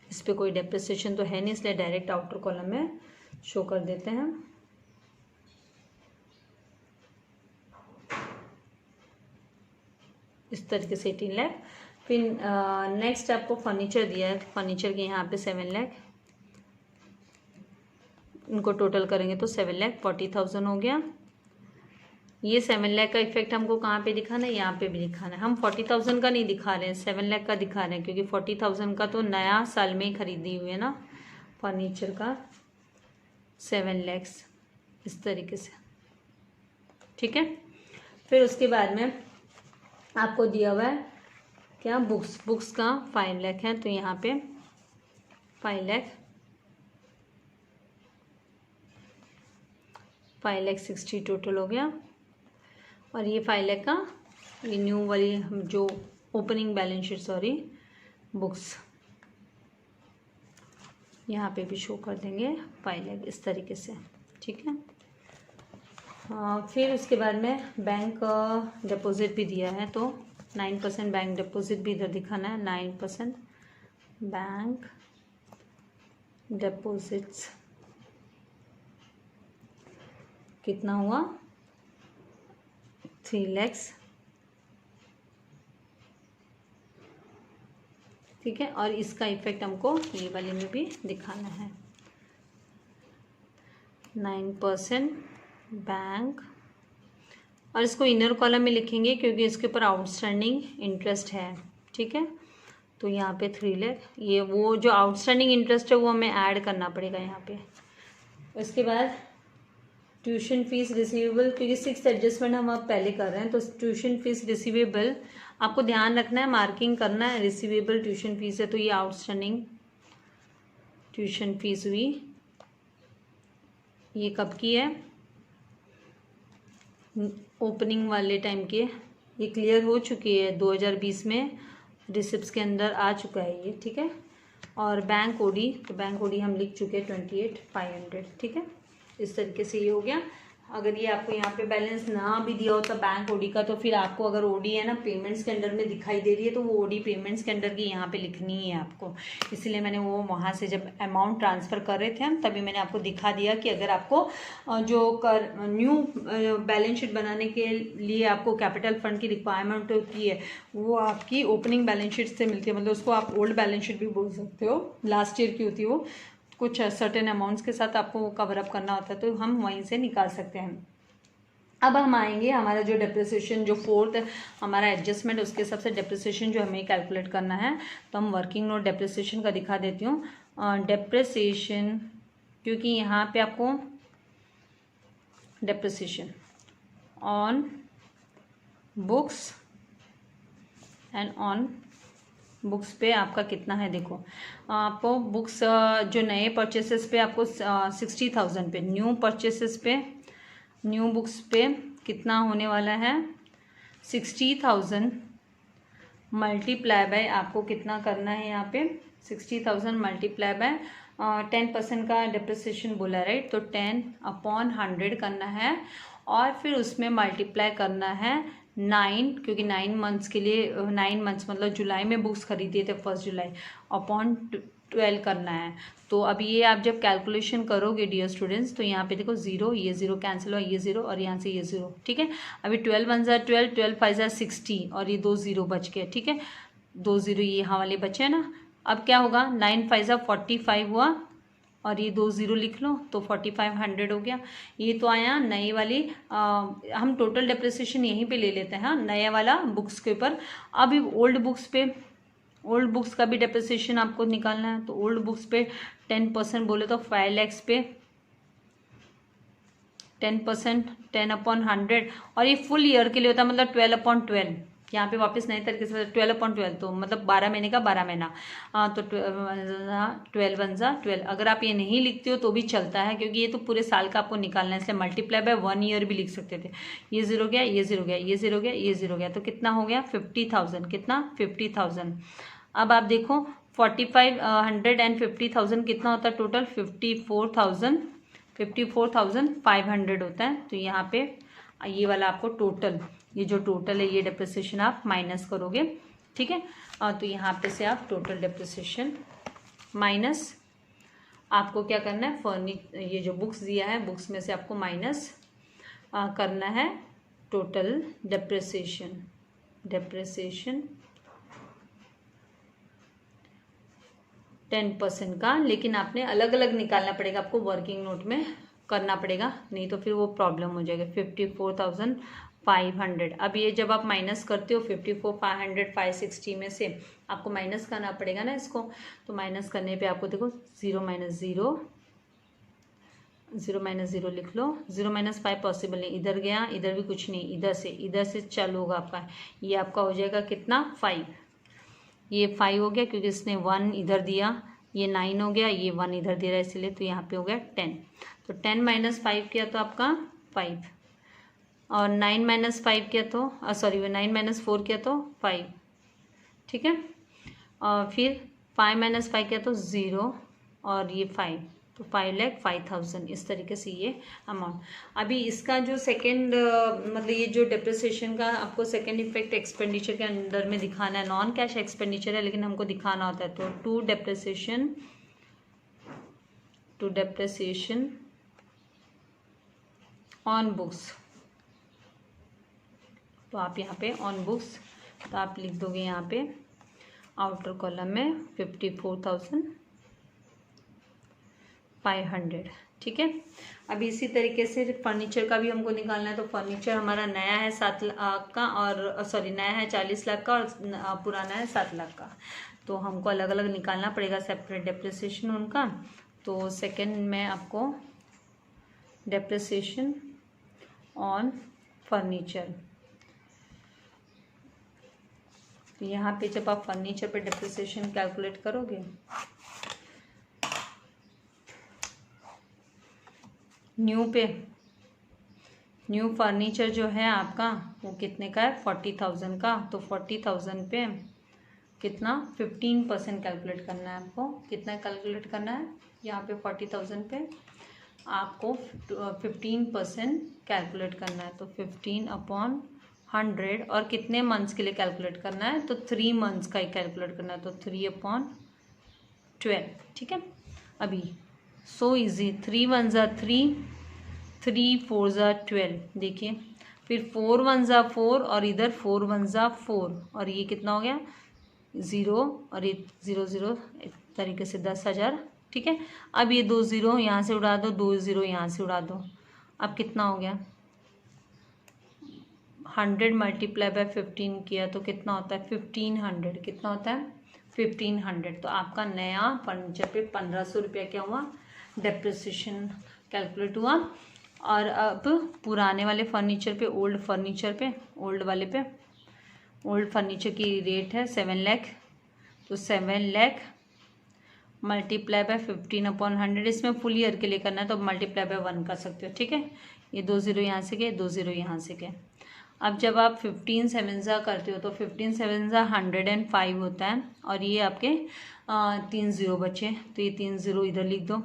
इस पे कोई डेप्रिसिएशन तो है नहीं, इसलिए डायरेक्ट आउटर कॉलम में शो कर देते हैं। इस तरीके से 18 लाख। फिर नेक्स्ट आपको फर्नीचर दिया है, फर्नीचर के यहाँ पे 7 लाख, इनको टोटल करेंगे तो 7,40,000 हो गया। ये 7 लाख का इफेक्ट हमको कहाँ पे दिखाना है, यहाँ पे भी दिखाना है। हम 40,000 का नहीं दिखा रहे हैं, 7 लाख का दिखा रहे हैं, क्योंकि 40,000 का तो नया साल में ही खरीदी हुई है ना फर्नीचर का। 7 लाख इस तरीके से, ठीक है। फिर उसके बाद में आपको दिया हुआ है क्या, बुक्स का 5 लाख है, तो यहाँ पे 5,60,000 टोटल हो गया। और ये 5 लाख का ये न्यू वाली जो opening balance sheet, sorry books, यहाँ पे भी शो कर देंगे 5 लाख इस तरीके से, ठीक है। फिर उसके बाद में बैंक डिपॉजिट भी दिया है, तो 9% बैंक डिपॉजिट भी इधर दिखाना है। 9% बैंक डिपॉजिट्स कितना हुआ 3 lakhs, ठीक है। और इसका इफेक्ट हमको ये वाले में भी दिखाना है। 9% बैंक, और इसको इनर कॉलम में लिखेंगे क्योंकि इसके ऊपर आउटस्टैंडिंग इंटरेस्ट है, ठीक है। तो यहाँ पे 3 लाख, ये वो जो आउटस्टैंडिंग इंटरेस्ट है वो हमें ऐड करना पड़ेगा यहाँ पे। उसके बाद ट्यूशन फीस रिसीवेबल, क्योंकि 6th एडजस्टमेंट हम अब पहले कर रहे हैं, तो ट्यूशन फीस रिसीवेबल आपको ध्यान रखना है, मार्किंग करना है। रिसीवेबल ट्यूशन फीस है तो ये आउटस्टैंडिंग ट्यूशन फीस हुई। ये कब की है? ओपनिंग वाले टाइम की, ये क्लियर हो चुकी है 2020 में, रिसिप्ट्स के अंदर आ चुका है ये, ठीक है। और बैंक ओडी, तो बैंक ओडी हम लिख चुके हैं 28,500, ठीक है। इस तरीके से ये हो गया। अगर ये आपको यहाँ पे बैलेंस ना भी दिया होता बैंक ओडी का, तो फिर आपको अगर ओडी है ना पेमेंट्स के अंडर में दिखाई दे रही है, तो वो ओडी पेमेंट्स के अंडर की यहाँ पे लिखनी है आपको। इसलिए मैंने वो वहाँ से जब अमाउंट ट्रांसफ़र कर रहे थे हम, तभी मैंने आपको दिखा दिया कि अगर आपको जो न्यू बैलेंस शीट बनाने के लिए आपको कैपिटल फंड की रिक्वायरमेंट होती है, वो आपकी ओपनिंग बैलेंस शीट से मिलती है। मतलब उसको आप ओल्ड बैलेंस शीट भी बोल सकते हो, लास्ट ईयर की होती है वो, कुछ सर्टेन अमाउंट्स के साथ आपको वो कवर अप करना होता है, तो हम वहीं से निकाल सकते हैं। अब हम आएंगे हमारा जो डेप्रिसिएशन, जो 4th हमारा एडजस्टमेंट, उसके हिसाब से डेप्रिसिएशन जो हमें कैलकुलेट करना है। तो हम वर्किंग नोट डेप्रिसिएशन का दिखा देती हूँ। डेप्रिसिएशन, क्योंकि यहाँ पे आपको depreciation on books and on books पे आपका कितना है, देखो आपको बुक्स जो नए परचेसेस पे आपको 60,000 पे, न्यू परचेसेस पे, न्यू बुक्स पे कितना होने वाला है 60,000 मल्टीप्लाई बाय, आपको कितना करना है यहाँ पे 60,000 मल्टीप्लाई बाय 10% का डेप्रिसिएशन बोला, राइट। तो 10/100 करना है, और फिर उसमें मल्टीप्लाई करना है 9, क्योंकि 9 मंथ्स के लिए, 9 मंथ्स मतलब जुलाई में बुक्स खरीदिए थे 1 जुलाई, अपॉन 12 करना है। तो अब ये आप जब कैलकुलेशन करोगे डियर स्टूडेंट्स, तो यहाँ पे देखो 0, ये 0 कैंसिल हुआ, ये 0 और यहाँ से ये 0, ठीक है। अभी 12 1 ज़ा 12, 12 5 ज़ा 60, और ये 2 0 बच गए, ठीक है। 2 0 ये यहाँ वाले बचे हैं ना। अब क्या होगा, 9 5 ज़ा 45 हुआ, और ये 2 0 लिख लो, तो 4500 हो गया। ये तो आया नई वाली, हम टोटल डेप्रिसिएशन यहीं पे ले लेते हैं, हाँ, नया वाला बुक्स के ऊपर। अब ओल्ड बुक्स पे, ओल्ड बुक्स का भी डेप्रिसिएशन आपको निकालना है। तो ओल्ड बुक्स पे 10% बोले तो 5 lakhs पे 10%, 10/100, और ये फुल ईयर के लिए होता है, मतलब 12/12। यहाँ पे वापस नए तरीके से 12/12, तो मतलब 12 महीने का 12 महीना, तो 12 1 ज़ा 12। अगर आप ये नहीं लिखते हो तो भी चलता है, क्योंकि ये तो पूरे साल का आपको निकालना है, इसलिए मल्टीप्लाई बाय 1 ईयर भी लिख सकते थे। ये 0 गया, ये 0 गया, ये 0 गया, ये 0 गया, तो कितना हो गया 50,000, कितना 50,000। अब आप देखो 4500 एंड 50,000 कितना होता है टोटल, 54,500 होता है। तो यहाँ पे ये वाला आपको टोटल, ये जो टोटल है ये डेप्रिसिएशन आप माइनस करोगे, ठीक है। तो यहाँ पे से आप टोटल डेप्रिसिएशन माइनस, आपको क्या करना है, ये जो बुक्स दिया है बुक्स में से आपको माइनस करना है टोटल डेप्रिसिएशन, 10% का। लेकिन आपने अलग अलग निकालना पड़ेगा, आपको वर्किंग नोट में करना पड़ेगा, नहीं तो फिर वो प्रॉब्लम हो जाएगा। 54,500। अब ये जब आप माइनस करते हो 54,500 560 में से आपको माइनस करना पड़ेगा ना इसको, तो माइनस करने पे आपको देखो 0 - 0, 0 - 0 लिख लो। 0 - 5 पॉसिबल नहीं, इधर गया, इधर भी कुछ नहीं, इधर से चालू होगा आपका, ये आपका हो जाएगा कितना 5, ये 5 हो गया क्योंकि इसने 1 इधर दिया, ये 9 हो गया, ये 1 इधर दे रहा है इसलिए, तो यहाँ पे हो गया 10। तो 10 - 5 किया तो आपका 5, और 9 - 5 किया तो 9 - 4 किया तो 5, ठीक है। और फिर 5 - 5 किया तो 0, और ये 5, तो 5,05,000। इस तरीके से ये अमाउंट। अभी इसका जो सेकंड मतलब ये जो डेप्रिसिएशन का आपको सेकंड इफेक्ट एक्सपेंडिचर के अंदर में दिखाना है, नॉन कैश एक्सपेंडिचर है लेकिन हमको दिखाना होता है, तो टू डेप्रिसिएशन ऑन बुक्स, तो आप यहाँ पे ऑन बुक्स तो आप लिख दोगे यहाँ पे आउटर कॉलम में 54,500, ठीक है। अब इसी तरीके से फर्नीचर का भी हमको निकालना है। तो फर्नीचर हमारा नया है 7 लाख का और सॉरी नया है 40 लाख का और पुराना है 7 लाख का। तो हमको अलग अलग निकालना पड़ेगा, सेपरेट डेप्रिसिएशन उनका। तो सेकंड में आपको डेप्रिसिएशन ऑन फर्नीचर, तो यहाँ पे जब आप फर्नीचर पे डेप्रिसिएशन कैलकुलेट करोगे, न्यू फर्नीचर जो है आपका वो कितने का है 40,000 का। तो 40,000 पे कितना 15% कैलकुलेट करना है आपको। कितना कैलकुलेट करना है यहाँ पे 40,000 पे आपको 15% कैलकुलेट करना है। तो 15/100 और कितने मंथ्स के लिए कैलकुलेट करना है तो 3 मंथ्स का ही कैलकुलेट करना है। तो 3/12, ठीक है। अभी सो इजी, 3 1 ज़ा 3, 3 4 ज़ा 12, देखिए फिर 4 1 ज़ा 4 और इधर 4 1 ज़ा 4 और ये कितना हो गया 0 और ये 0 0 इस तरीके से 10,000, ठीक है। अब ये 2 0 यहाँ से उड़ा दो, 2 0 यहाँ से उड़ा दो। अब कितना हो गया 100 मल्टीप्लाई बाय 15 किया तो कितना होता है 1500। कितना होता है 1500। तो आपका नया फर्नीचर पे 1500 रुपया क्या हुआ डेप्रिसिएशन कैलकुलेट हुआ। और अब पुराने वाले फर्नीचर पे, ओल्ड फर्नीचर पे, ओल्ड फर्नीचर की रेट है 7 लाख। तो 7 लाख मल्टीप्लाई बाय 15/100, इसमें फुल ईयर के लिए करना है तो मल्टीप्लाई बाय 1 कर सकते हो, ठीक है। ये 2 0 यहाँ से गए, 2 0 यहाँ से गए। अब जब आप 15 7 ज़ा करते हो तो 15 7 ज़ा 105 होता है और ये आपके 3 0 बचे, तो ये 3 0 इधर लिख दो।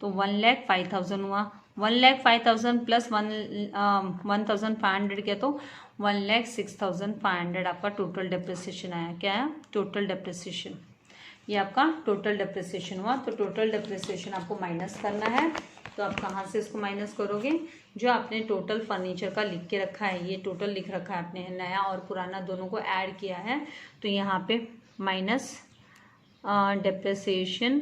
तो 1,05,000 हुआ। 1,05,000 प्लस 1,500 किया तो 1,06,500 आपका टोटल डेप्रिसिएशन आया। क्या है टोटल डेप्रिसिएशन, ये आपका टोटल डेप्रिसिएशन हुआ। तो टोटल डेप्रिसिएशन आपको माइनस करना है। तो आप कहाँ से इसको माइनस करोगे, जो आपने टोटल फर्नीचर का लिख के रखा है, ये टोटल लिख रखा है आपने, नया और पुराना दोनों को ऐड किया है। तो यहाँ पे माइनस डेप्रिसिएशन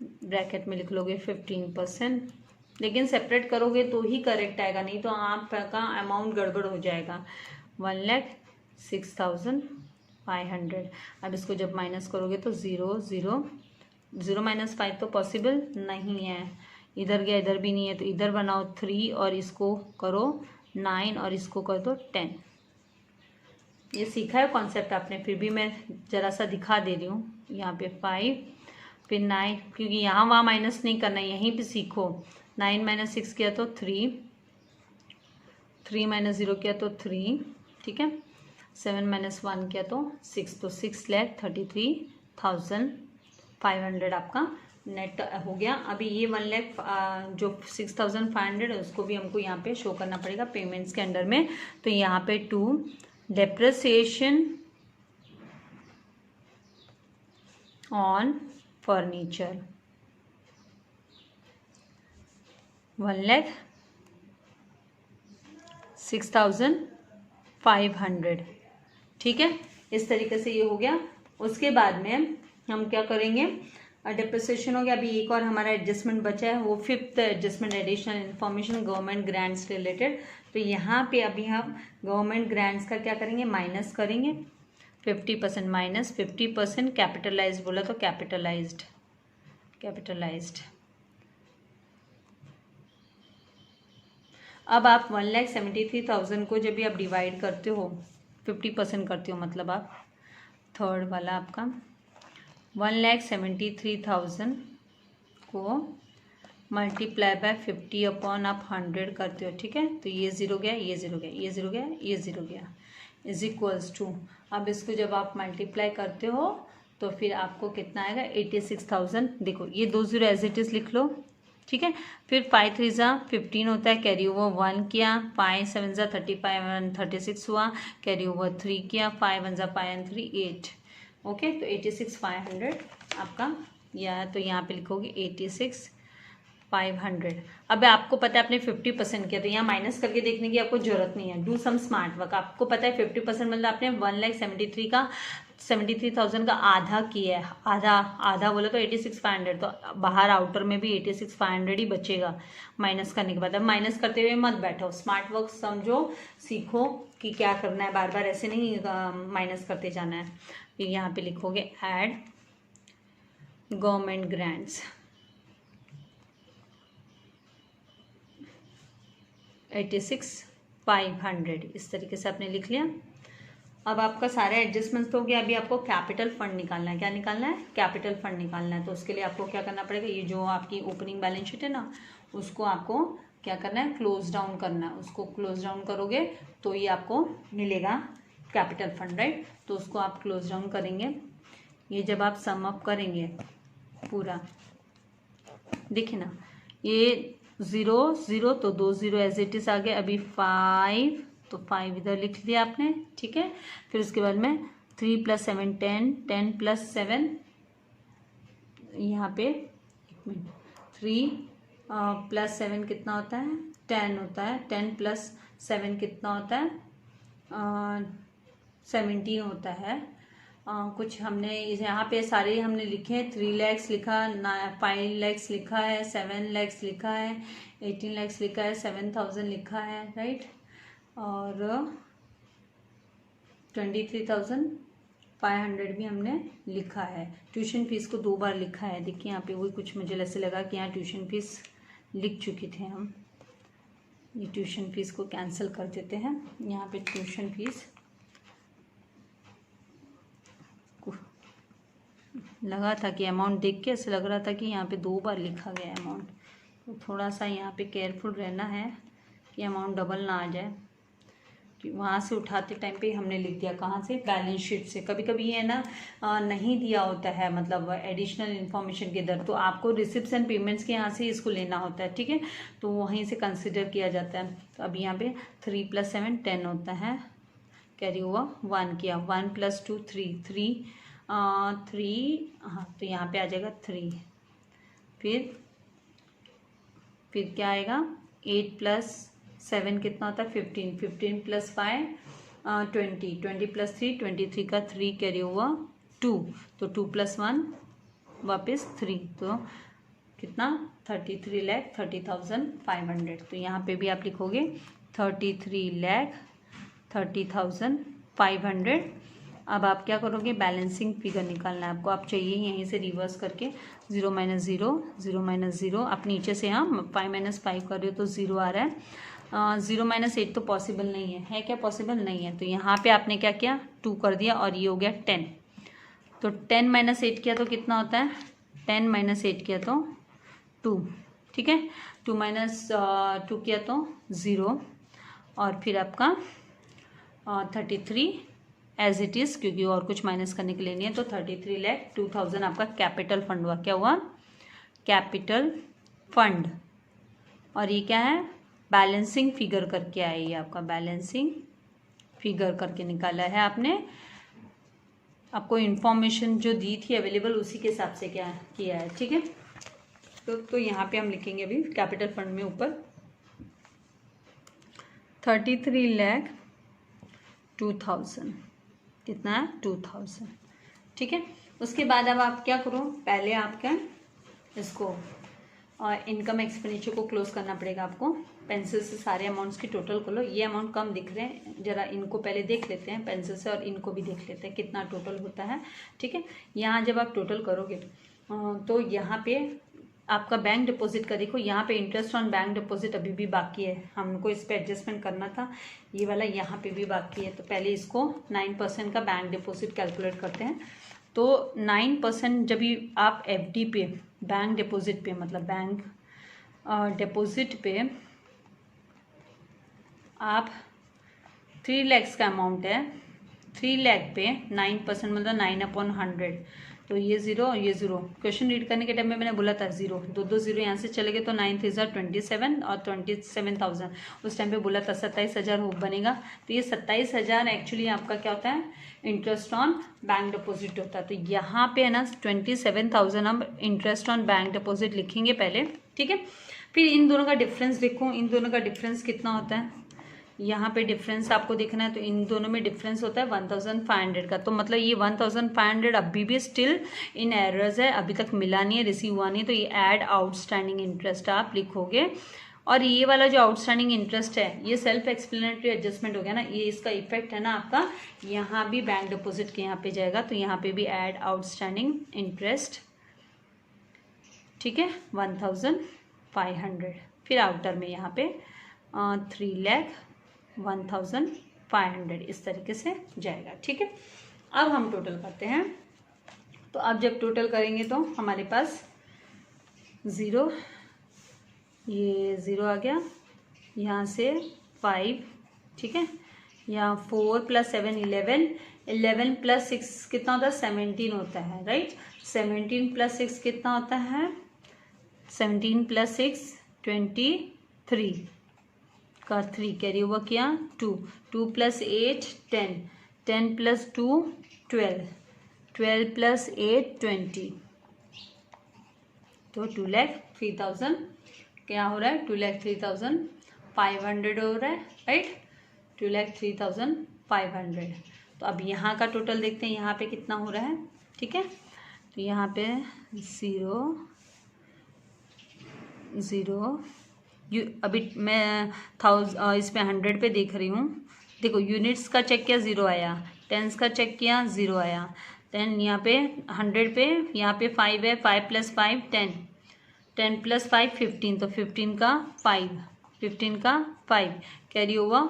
ब्रैकेट में लिख लोगे 15%, लेकिन सेपरेट करोगे तो ही करेक्ट आएगा, नहीं तो आपका अमाउंट गड़बड़ हो जाएगा। 1,06,500। अब इसको जब माइनस करोगे तो 0 0 0 -5 तो पॉसिबल नहीं है, इधर गया इधर भी नहीं है, तो इधर बनाओ 3 और इसको करो 9 और इसको कर दो 10। ये सीखा है कॉन्सेप्ट आपने, फिर भी मैं ज़रा सा दिखा दे रही हूँ। यहाँ पे 5 फिर 9, क्योंकि यहाँ वहाँ माइनस नहीं करना है, यहीं पे सीखो। 9 - 6 किया तो 3, 3 - 0 किया तो 3, ठीक है। 7 - 1 किया तो 6, तो 6,33,500 आपका नेट हो गया। अभी ये 1 लाख जो 6,500 है उसको भी हमको यहाँ पे शो करना पड़ेगा पेमेंट्स के अंडर में। तो यहाँ पे 2 डेप्रिसिएशन ऑन फर्नीचर 1,06,500, ठीक है। इस तरीके से ये हो गया। उसके बाद में हम क्या करेंगे, डेप्रिसिएशन हो गया। अभी एक और हमारा एडजस्टमेंट बचा है, वो 5th adjustment additional information government grants related. तो यहाँ पे अभी हम गवर्नमेंट ग्रांट्स का क्या करेंगे, माइनस करेंगे 50% माइनस 50% कैपिटलाइज्ड बोला तो कैपिटलाइज्ड। अब आप 1,73,000 को जब भी आप डिवाइड करते हो 50% करते हो, मतलब आप थर्ड वाला आपका 1,73,000 को मल्टीप्लाई बाय 50/100 करते हो, ठीक है। तो ये 0 गया, ये 0 गया, ये 0 गया, ये 0 गया, इज इक्वल्स टू। अब इसको जब आप मल्टीप्लाई करते हो तो फिर आपको कितना आएगा 86,000। देखो ये 2 0 एज इट इज़ लिख लो, ठीक है। फिर 5 3 ज़ा 15 होता है, कैरी ओवर 1 किया, 5 7 ज़ा 35 1 36 हुआ, कैरी ओवर 3 किया, 5 1 ज़ा 5 and 3 8। ओके, तो 86,500 आपका या तो यहाँ पे लिखोगे 86 500। अब आपको पता है आपने 50% किया, तो यहाँ माइनस करके देखने की आपको जरूरत नहीं है। Do some smart work. आपको पता है 50% मतलब आपने 1,73,000 का आधा किया है। आधा आधा बोले तो 86,500, तो बाहर आउटर में भी 86,500 ही बचेगा माइनस करने के बाद। अब माइनस करते हुए मत बैठो, स्मार्ट वर्क समझो, सीखो कि क्या करना है। बार बार ऐसे नहीं माइनस करते जाना है। फिर यहाँ पे लिखोगे ऐड गवर्नमेंट ग्रांट्स 86,500, इस तरीके से आपने लिख लिया। अब आपका सारे एडजस्टमेंट्स तो हो गया। अभी आपको कैपिटल फंड निकालना है। क्या निकालना है? कैपिटल फंड निकालना है। तो उसके लिए आपको क्या करना पड़ेगा, ये जो आपकी ओपनिंग बैलेंस शीट है ना, उसको आपको क्या करना है, क्लोज डाउन करना है। उसको क्लोज डाउन करोगे तो ये आपको मिलेगा कैपिटल फंड, राइट। तो उसको आप क्लोज डाउन करेंगे। ये जब आप सम अप करेंगे पूरा, देखिए ना, ये 0 0 तो 2 0 एज इट इज आ गए। अभी 5, तो 5 इधर लिख दिया आपने, ठीक है। फिर उसके बाद में 3 + 7 10, 10 + 7 यहाँ पे 3 + 7 कितना होता है, 10 होता है। 10 + 7 कितना होता है, 17 होता है। कुछ हमने यहाँ पे सारे हमने लिखे हैं। 3 lakhs लिखा, 5 lakhs लिखा है, 7 lakhs लिखा है, 18 lakhs लिखा है, 7,000 लिखा है, राइट। और 23,500 भी हमने लिखा है। ट्यूशन फीस को 2 बार लिखा है। देखिए यहाँ पे वही कुछ मुझे ऐसे लगा कि यहाँ ट्यूशन फीस लिख चुके थे हम। ये ट्यूशन फीस को कैंसिल कर देते हैं। यहाँ पे ट्यूशन फीस लगा था कि अमाउंट देख के ऐसे लग रहा था कि यहाँ पे 2 बार लिखा गया अमाउंट, तो थोड़ा सा यहाँ पे केयरफुल रहना है कि अमाउंट डबल ना आ जाए। कि वहाँ से उठाते टाइम पे हमने लिख दिया, कहाँ से, बैलेंस शीट से। कभी कभी ये ना नहीं दिया होता है, मतलब एडिशनल इन्फॉर्मेशन के दर, तो आपको रिसिप्ट्स एंड पेमेंट्स के यहाँ से इसको लेना होता है, ठीक है। तो वहीं से कंसिडर किया जाता है। तो अभी यहाँ पे 3 + 7 10 होता है, कैरी हुआ 1 किया, 1 + 2 3 3 हाँ, तो यहाँ पे आ जाएगा 3। फिर क्या आएगा, 8 + 7 कितना होता है, 15 15 + 5 20 20 + 3 23 का 3 कैरी हुआ 2, तो 2 + 1 वापस 3, तो कितना 33,30,500। तो यहाँ पे भी आप लिखोगे 33,30,500। अब आप क्या करोगे, बैलेंसिंग फिगर निकालना है आपको। आप चाहिए यहीं से रिवर्स करके 0 - 0 0 - 0, आप नीचे से हम 5 - 5 कर रहे हो तो 0 आ रहा है। 0 - 8 तो पॉसिबल नहीं है क्या, पॉसिबल नहीं है। तो यहाँ पे आपने क्या किया, 2 कर दिया, और ये हो गया 10। तो 10 - 8 किया तो कितना होता है, 10 - 8 किया तो 2, ठीक है। 2 - 2 किया तो 0, और फिर आपका 33 एज इट इज़, क्योंकि और कुछ माइनस करने के लिए नहीं है। तो 33,02,000 आपका कैपिटल फंड हुआ। क्या हुआ, कैपिटल फंड। और ये क्या है, बैलेंसिंग फिगर करके आया, ये आपका बैलेंसिंग फिगर करके निकाला है आपने। आपको इन्फॉर्मेशन जो दी थी अवेलेबल उसी के हिसाब से क्या किया है, ठीक है। तो यहाँ पे हम लिखेंगे अभी कैपिटल फंड में ऊपर 33,02,000, कितना है 2,000, ठीक है। उसके बाद अब आप क्या करो, पहले आप क्या इसको इनकम एक्सपेंडिचर को क्लोज करना पड़ेगा आपको। पेंसिल से सारे अमाउंट्स की टोटल कर लो। ये अमाउंट कम दिख रहे हैं, जरा इनको पहले देख लेते हैं पेंसिल से, और इनको भी देख लेते हैं कितना टोटल होता है, ठीक है। यहाँ जब आप टोटल करोगे तो यहाँ पे आपका बैंक डिपॉजिट का देखो, यहाँ पे इंटरेस्ट ऑन बैंक डिपॉजिट अभी भी बाकी है, हमको इस पर एडजस्टमेंट करना था। ये वाला यहाँ पे भी बाकी है, तो पहले इसको 9% का बैंक डिपॉजिट कैलकुलेट करते हैं। तो 9% जब भी आप FD पे, बैंक डिपॉजिट पे, मतलब बैंक डिपॉजिट पे आप 3 lakhs का अमाउंट है, 3 लाख पे 9% मतलब 9/100, तो ये 0 और ये 0। क्वेश्चन रीड करने के टाइम में मैंने बोला था 0, दो 0 यहाँ से चले गए तो 9×3 = 27 और 27,000 उस टाइम पे बोला था 27,000 होप बनेगा। तो ये 27,000 एक्चुअली आपका क्या होता है, इंटरेस्ट ऑन बैंक डिपॉजिट होता है। तो यहाँ पे है ना 27,000 हम इंटरेस्ट ऑन बैंक डिपॉजिट लिखेंगे पहले, ठीक है। फिर इन दोनों का डिफरेंस देखो, इन दोनों का डिफरेंस कितना होता है, यहाँ पे डिफरेंस आपको देखना है। तो इन दोनों में डिफरेंस होता है 1,500 का। तो मतलब ये 1,500 अभी भी स्टिल इन एरर्स है, अभी तक मिला नहीं है, रिसीव हुआ नहीं। तो ये ऐड आउटस्टैंडिंग इंटरेस्ट आप लिखोगे। और ये वाला जो आउटस्टैंडिंग इंटरेस्ट है ये सेल्फ एक्सप्लेनेटरी एडजस्टमेंट हो गया ना, ये इसका इफेक्ट है ना आपका, यहाँ भी बैंक डिपॉजिट के यहाँ पे जाएगा। तो यहाँ पे भी ऐड आउटस्टैंडिंग इंटरेस्ट, ठीक है, 1,500। फिर आउटर में यहाँ पे 3,01,500 इस तरीके से जाएगा, ठीक है। अब हम टोटल करते हैं। तो अब जब टोटल करेंगे तो हमारे पास 0, ये 0 आ गया, यहाँ से 5, ठीक है, यहाँ 4 + 7 11, 11 + 6 कितना होता है, 17 होता है, राइट। 17 + 6 कितना होता है, 17 + 6 23 का 3 कैरी ओवर किया, 2 + 8 10, 10 + 2 12, 12 + 8 20। तो 2,03,000 क्या हो रहा है, 2,03,500 हो रहा है, राइट, 2,03,500। तो अब यहाँ का टोटल देखते हैं, यहाँ पे कितना हो रहा है, ठीक है। तो यहाँ पे 0 0 अभी मैं इस पे 100 पे देख रही हूँ। देखो यूनिट्स का चेक किया 0 आया, टेंस का चेक किया 0 आया, देन यहाँ पे 100 पे यहाँ पे 5 है, 5 + 5 10, 10 + 5 15, तो 15 का 5, 15 का 5 कैरी ओवर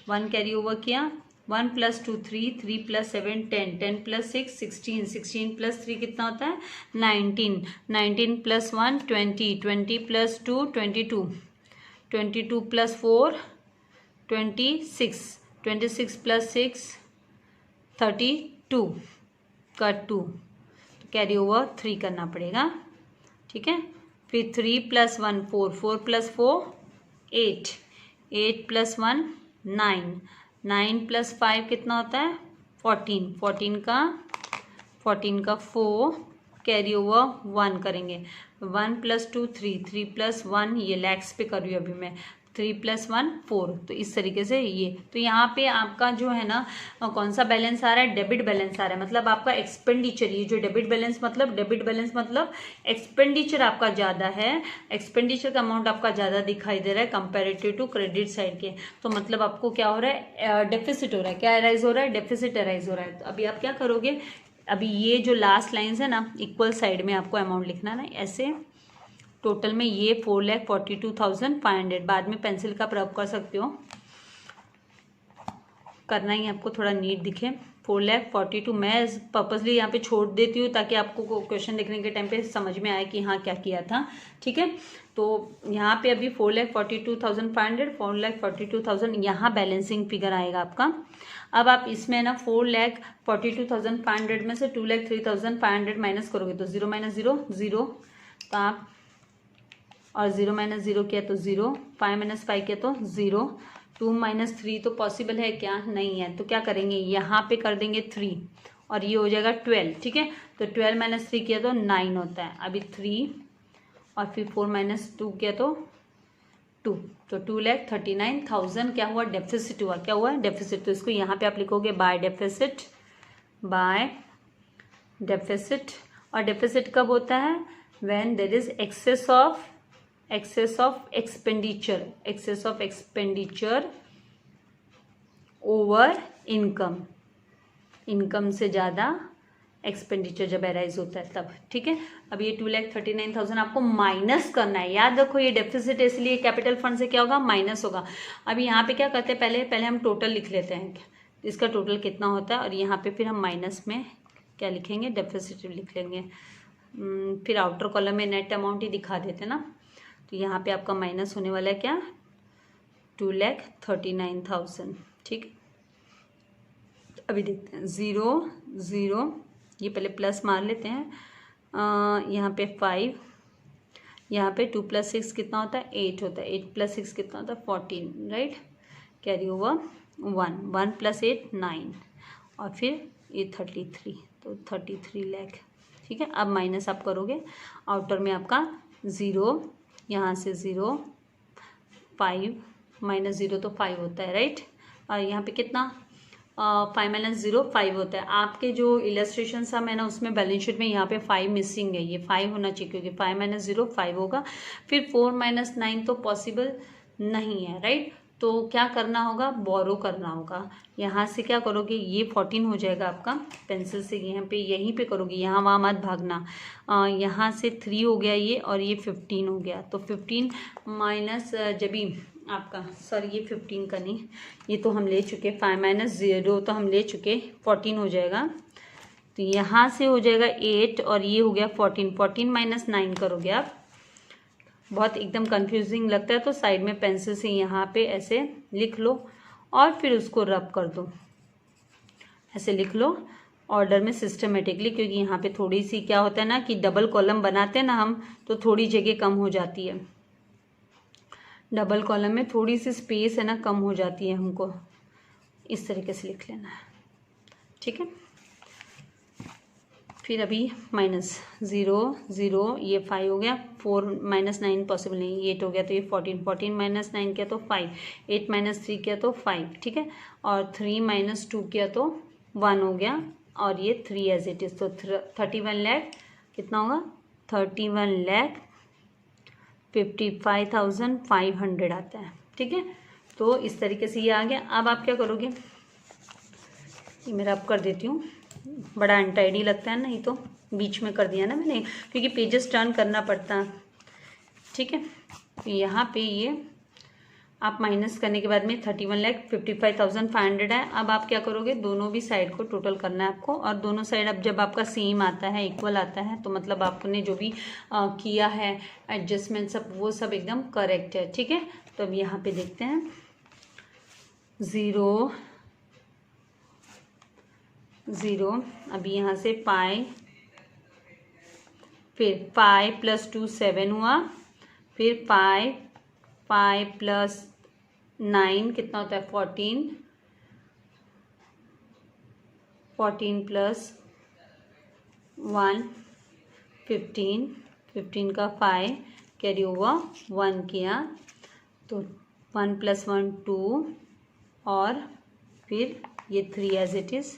1 कैरी ओवर किया, 1 + 2 3, 3 + 7 10, 10 + 6 16, 16 + 3 कितना होता है 19, 19 + 1 20, 20 + 2 22, 22 + 4 26, 26 + 6 32 का 2, तो कैरी ओवर 3 करना पड़ेगा, ठीक है। फिर 3 + 1 4, 4 + 4 8, 8 + 1 9, 9 + 5 कितना होता है 14, 14 का 4 कैरी ओवर 1 करेंगे, 1 + 2 3, 3 + 1 ये लैक्स पे कर रही हूँ अभी मैं, 3 + 1 4। तो इस तरीके से ये, तो यहाँ पे आपका जो है ना कौन सा बैलेंस आ रहा है, डेबिट बैलेंस आ रहा है, मतलब आपका एक्सपेंडिचर, ये जो डेबिट बैलेंस मतलब एक्सपेंडिचर आपका ज़्यादा है, एक्सपेंडिचर का अमाउंट आपका ज़्यादा दिखाई दे रहा है कंपेरेटिव टू क्रेडिट साइड के। तो मतलब आपको क्या हो रहा है, डेफिसिट हो रहा है, क्या अराइज हो रहा है, डेफिसिट अराइज हो रहा है। तो अभी आप क्या करोगे, अभी ये जो लास्ट लाइन्स है ना इक्वल साइड में आपको अमाउंट लिखना है ना, ऐसे टोटल में ये 4,42,500, बाद में पेंसिल का प्रयोग कर सकते हो, करना ही आपको थोड़ा नीट दिखे। 4,42,000 मैं पर्पसली यहाँ पे छोड़ देती हूँ ताकि आपको क्वेश्चन लिखने के टाइम पे समझ में आए कि हाँ क्या किया था, ठीक है। तो यहाँ पे अभी 4,42,500, 4,42,000 यहाँ बैलेंसिंग फिगर आएगा आपका। अब आप इसमें ना 4,42,500 में से 2,03,500 माइनस करोगे तो 0 - 0 0, तो आप और 0 - 0 किया तो 0, 5 - 5 किया तो 0, 2 - 3 तो पॉसिबल है क्या, नहीं है। तो क्या करेंगे, यहाँ पे कर देंगे 3 और ये हो जाएगा 12, ठीक है। तो 12 - 3 किया तो 9 होता है, अभी 3 और फिर 4 - 2 किया तो 2, तो 2,39,000 क्या हुआ, डेफिसिट हुआ, क्या हुआ डेफिसिट। तो इसको यहाँ पे आप लिखोगे बाय डेफिसिट, और डेफिसिट कब होता है, when there is excess of expenditure over income से ज़्यादा एक्सपेंडिचर जब अराइज होता है तब, ठीक है। अब ये 2,39,000 आपको माइनस करना है, याद रखो ये डेफिसिट इसलिए कैपिटल फंड से क्या होगा, माइनस होगा। अब यहाँ पे क्या करते हैं, पहले हम टोटल लिख लेते हैं, इसका टोटल कितना होता है, और यहाँ पे फिर हम माइनस में क्या लिखेंगे, डेफिसिट लिख लेंगे। फिर आउटर कॉलम में नेट अमाउंट ही दिखा देते ना, तो यहाँ पे आपका माइनस होने वाला है क्या, 2,39,000, ठीक। अभी देखते हैं 0 0, ये पहले प्लस मार लेते हैं, यहाँ पे 5, यहाँ पे 2 + 6 कितना होता है 8 होता है, 8 + 6 कितना होता है 14, राइट। कैरी ओवर 1, 1 + 8 9, और फिर ये 33, तो 33 लाख, ठीक है। अब माइनस आप करोगे, आउटर में आपका 0, यहाँ से 0, 5 -0 तो 5 होता है, राइट। और यहाँ पे कितना 5 - 0 5 होता है। आपके जो इलस्ट्रेशन सा मैं ना उसमें बैलेंस शीट में यहाँ पे 5 मिसिंग है, ये 5 होना चाहिए क्योंकि 5 - 0 5 होगा। फिर 4 - 9 तो पॉसिबल नहीं है, राइट। तो क्या करना होगा, बोरो करना होगा। यहाँ से क्या करोगे, ये 14 हो जाएगा आपका, पेंसिल से यहाँ पे यहीं पे करोगे, यहाँ वहाँ मत भागना। यहाँ से 3 हो गया ये, और ये 15 हो गया, तो 15 माइनस जब भी आपका, सॉरी ये 15 का नहीं, ये तो हम ले चुके, 5 - 0 तो हम ले चुके, 14 हो जाएगा। तो यहाँ से हो जाएगा 8, और ये हो गया 14, 14 - 9 करोगे आप। बहुत एकदम कंफ्यूजिंग लगता है तो साइड में पेंसिल से यहाँ पे ऐसे लिख लो, और फिर उसको रब कर दो, ऐसे लिख लो ऑर्डर में सिस्टमेटिकली, क्योंकि यहाँ पे थोड़ी सी क्या होता है ना कि डबल कॉलम बनाते हैं ना हम, तो थोड़ी जगह कम हो जाती है, डबल कॉलम में थोड़ी सी स्पेस है ना कम हो जाती है, हमको इस तरीके से लिख लेना है, ठीक है। फिर अभी -0 0, ये 5 हो गया, 4 - 9 पॉसिबल नहीं, 8 हो गया तो ये 14, 14 - 9 किया तो 5, 8 - 3 किया तो 5, ठीक है। और 3 - 2 किया तो 1 हो गया, और ये 3 एज इट इज, तो 31 लाख कितना होगा, 31,55,500 आता है, ठीक है। तो इस तरीके से ये आ गया। अब आप क्या करोगे, ये मेरा आप कर देती हूँ, बड़ा अनटाइडी लगता है ना, ये तो बीच में कर दिया ना मैंने, क्योंकि पेजेस टर्न करना पड़ता है, ठीक है। तो यहाँ पे ये आप माइनस करने के बाद में 31,55,500 है। अब आप क्या करोगे, दोनों भी साइड को टोटल करना है आपको, और दोनों साइड अब जब आपका सेम आता है, इक्वल आता है, तो मतलब आपने जो भी किया है एडजस्टमेंट सब, वो सब एकदम करेक्ट है, ठीक है। तो अब यहाँ पे देखते हैं 0 0, अभी यहाँ से पाई, फिर पाई + 2 7 हुआ, फिर पाई + 9 कितना होता है 14, 14 + 1 15, 15 का 5 कैरी ओवर 1 किया, तो 1 + 1 2, और फिर ये 3 एज इट इज़,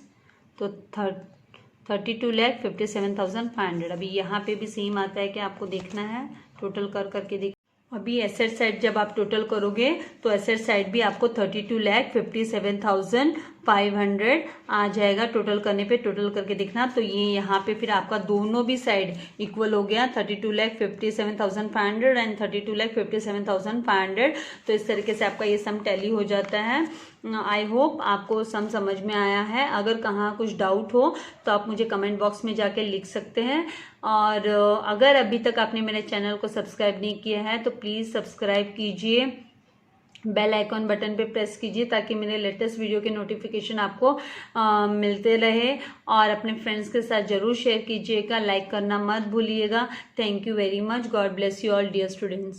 तो 32,57,500। अभी यहाँ पे भी सेम आता है कि आपको देखना है, टोटल कर करके देख। अभी एसेट साइड जब आप टोटल करोगे तो एसेट साइड भी आपको 32,57,500 आ जाएगा टोटल करने पे। टोटल करके देखना, तो ये यहाँ पे फिर आपका दोनों भी साइड इक्वल हो गया, 32,57,500 एंड 32,57,500। तो इस तरीके से आपका ये सम टैली हो जाता है। आई होप आपको सम समझ में आया है। अगर कहाँ कुछ डाउट हो तो आप मुझे कमेंट बॉक्स में जाके लिख सकते हैं, और अगर अभी तक आपने मेरे चैनल को सब्सक्राइब नहीं किया है तो प्लीज़ सब्सक्राइब कीजिए, बेल आइकॉन बटन पे प्रेस कीजिए ताकि मेरे लेटेस्ट वीडियो के नोटिफिकेशन आपको मिलते रहे, और अपने फ्रेंड्स के साथ ज़रूर शेयर कीजिएगा, लाइक करना मत भूलिएगा। Thank you very much, God bless you all dear students.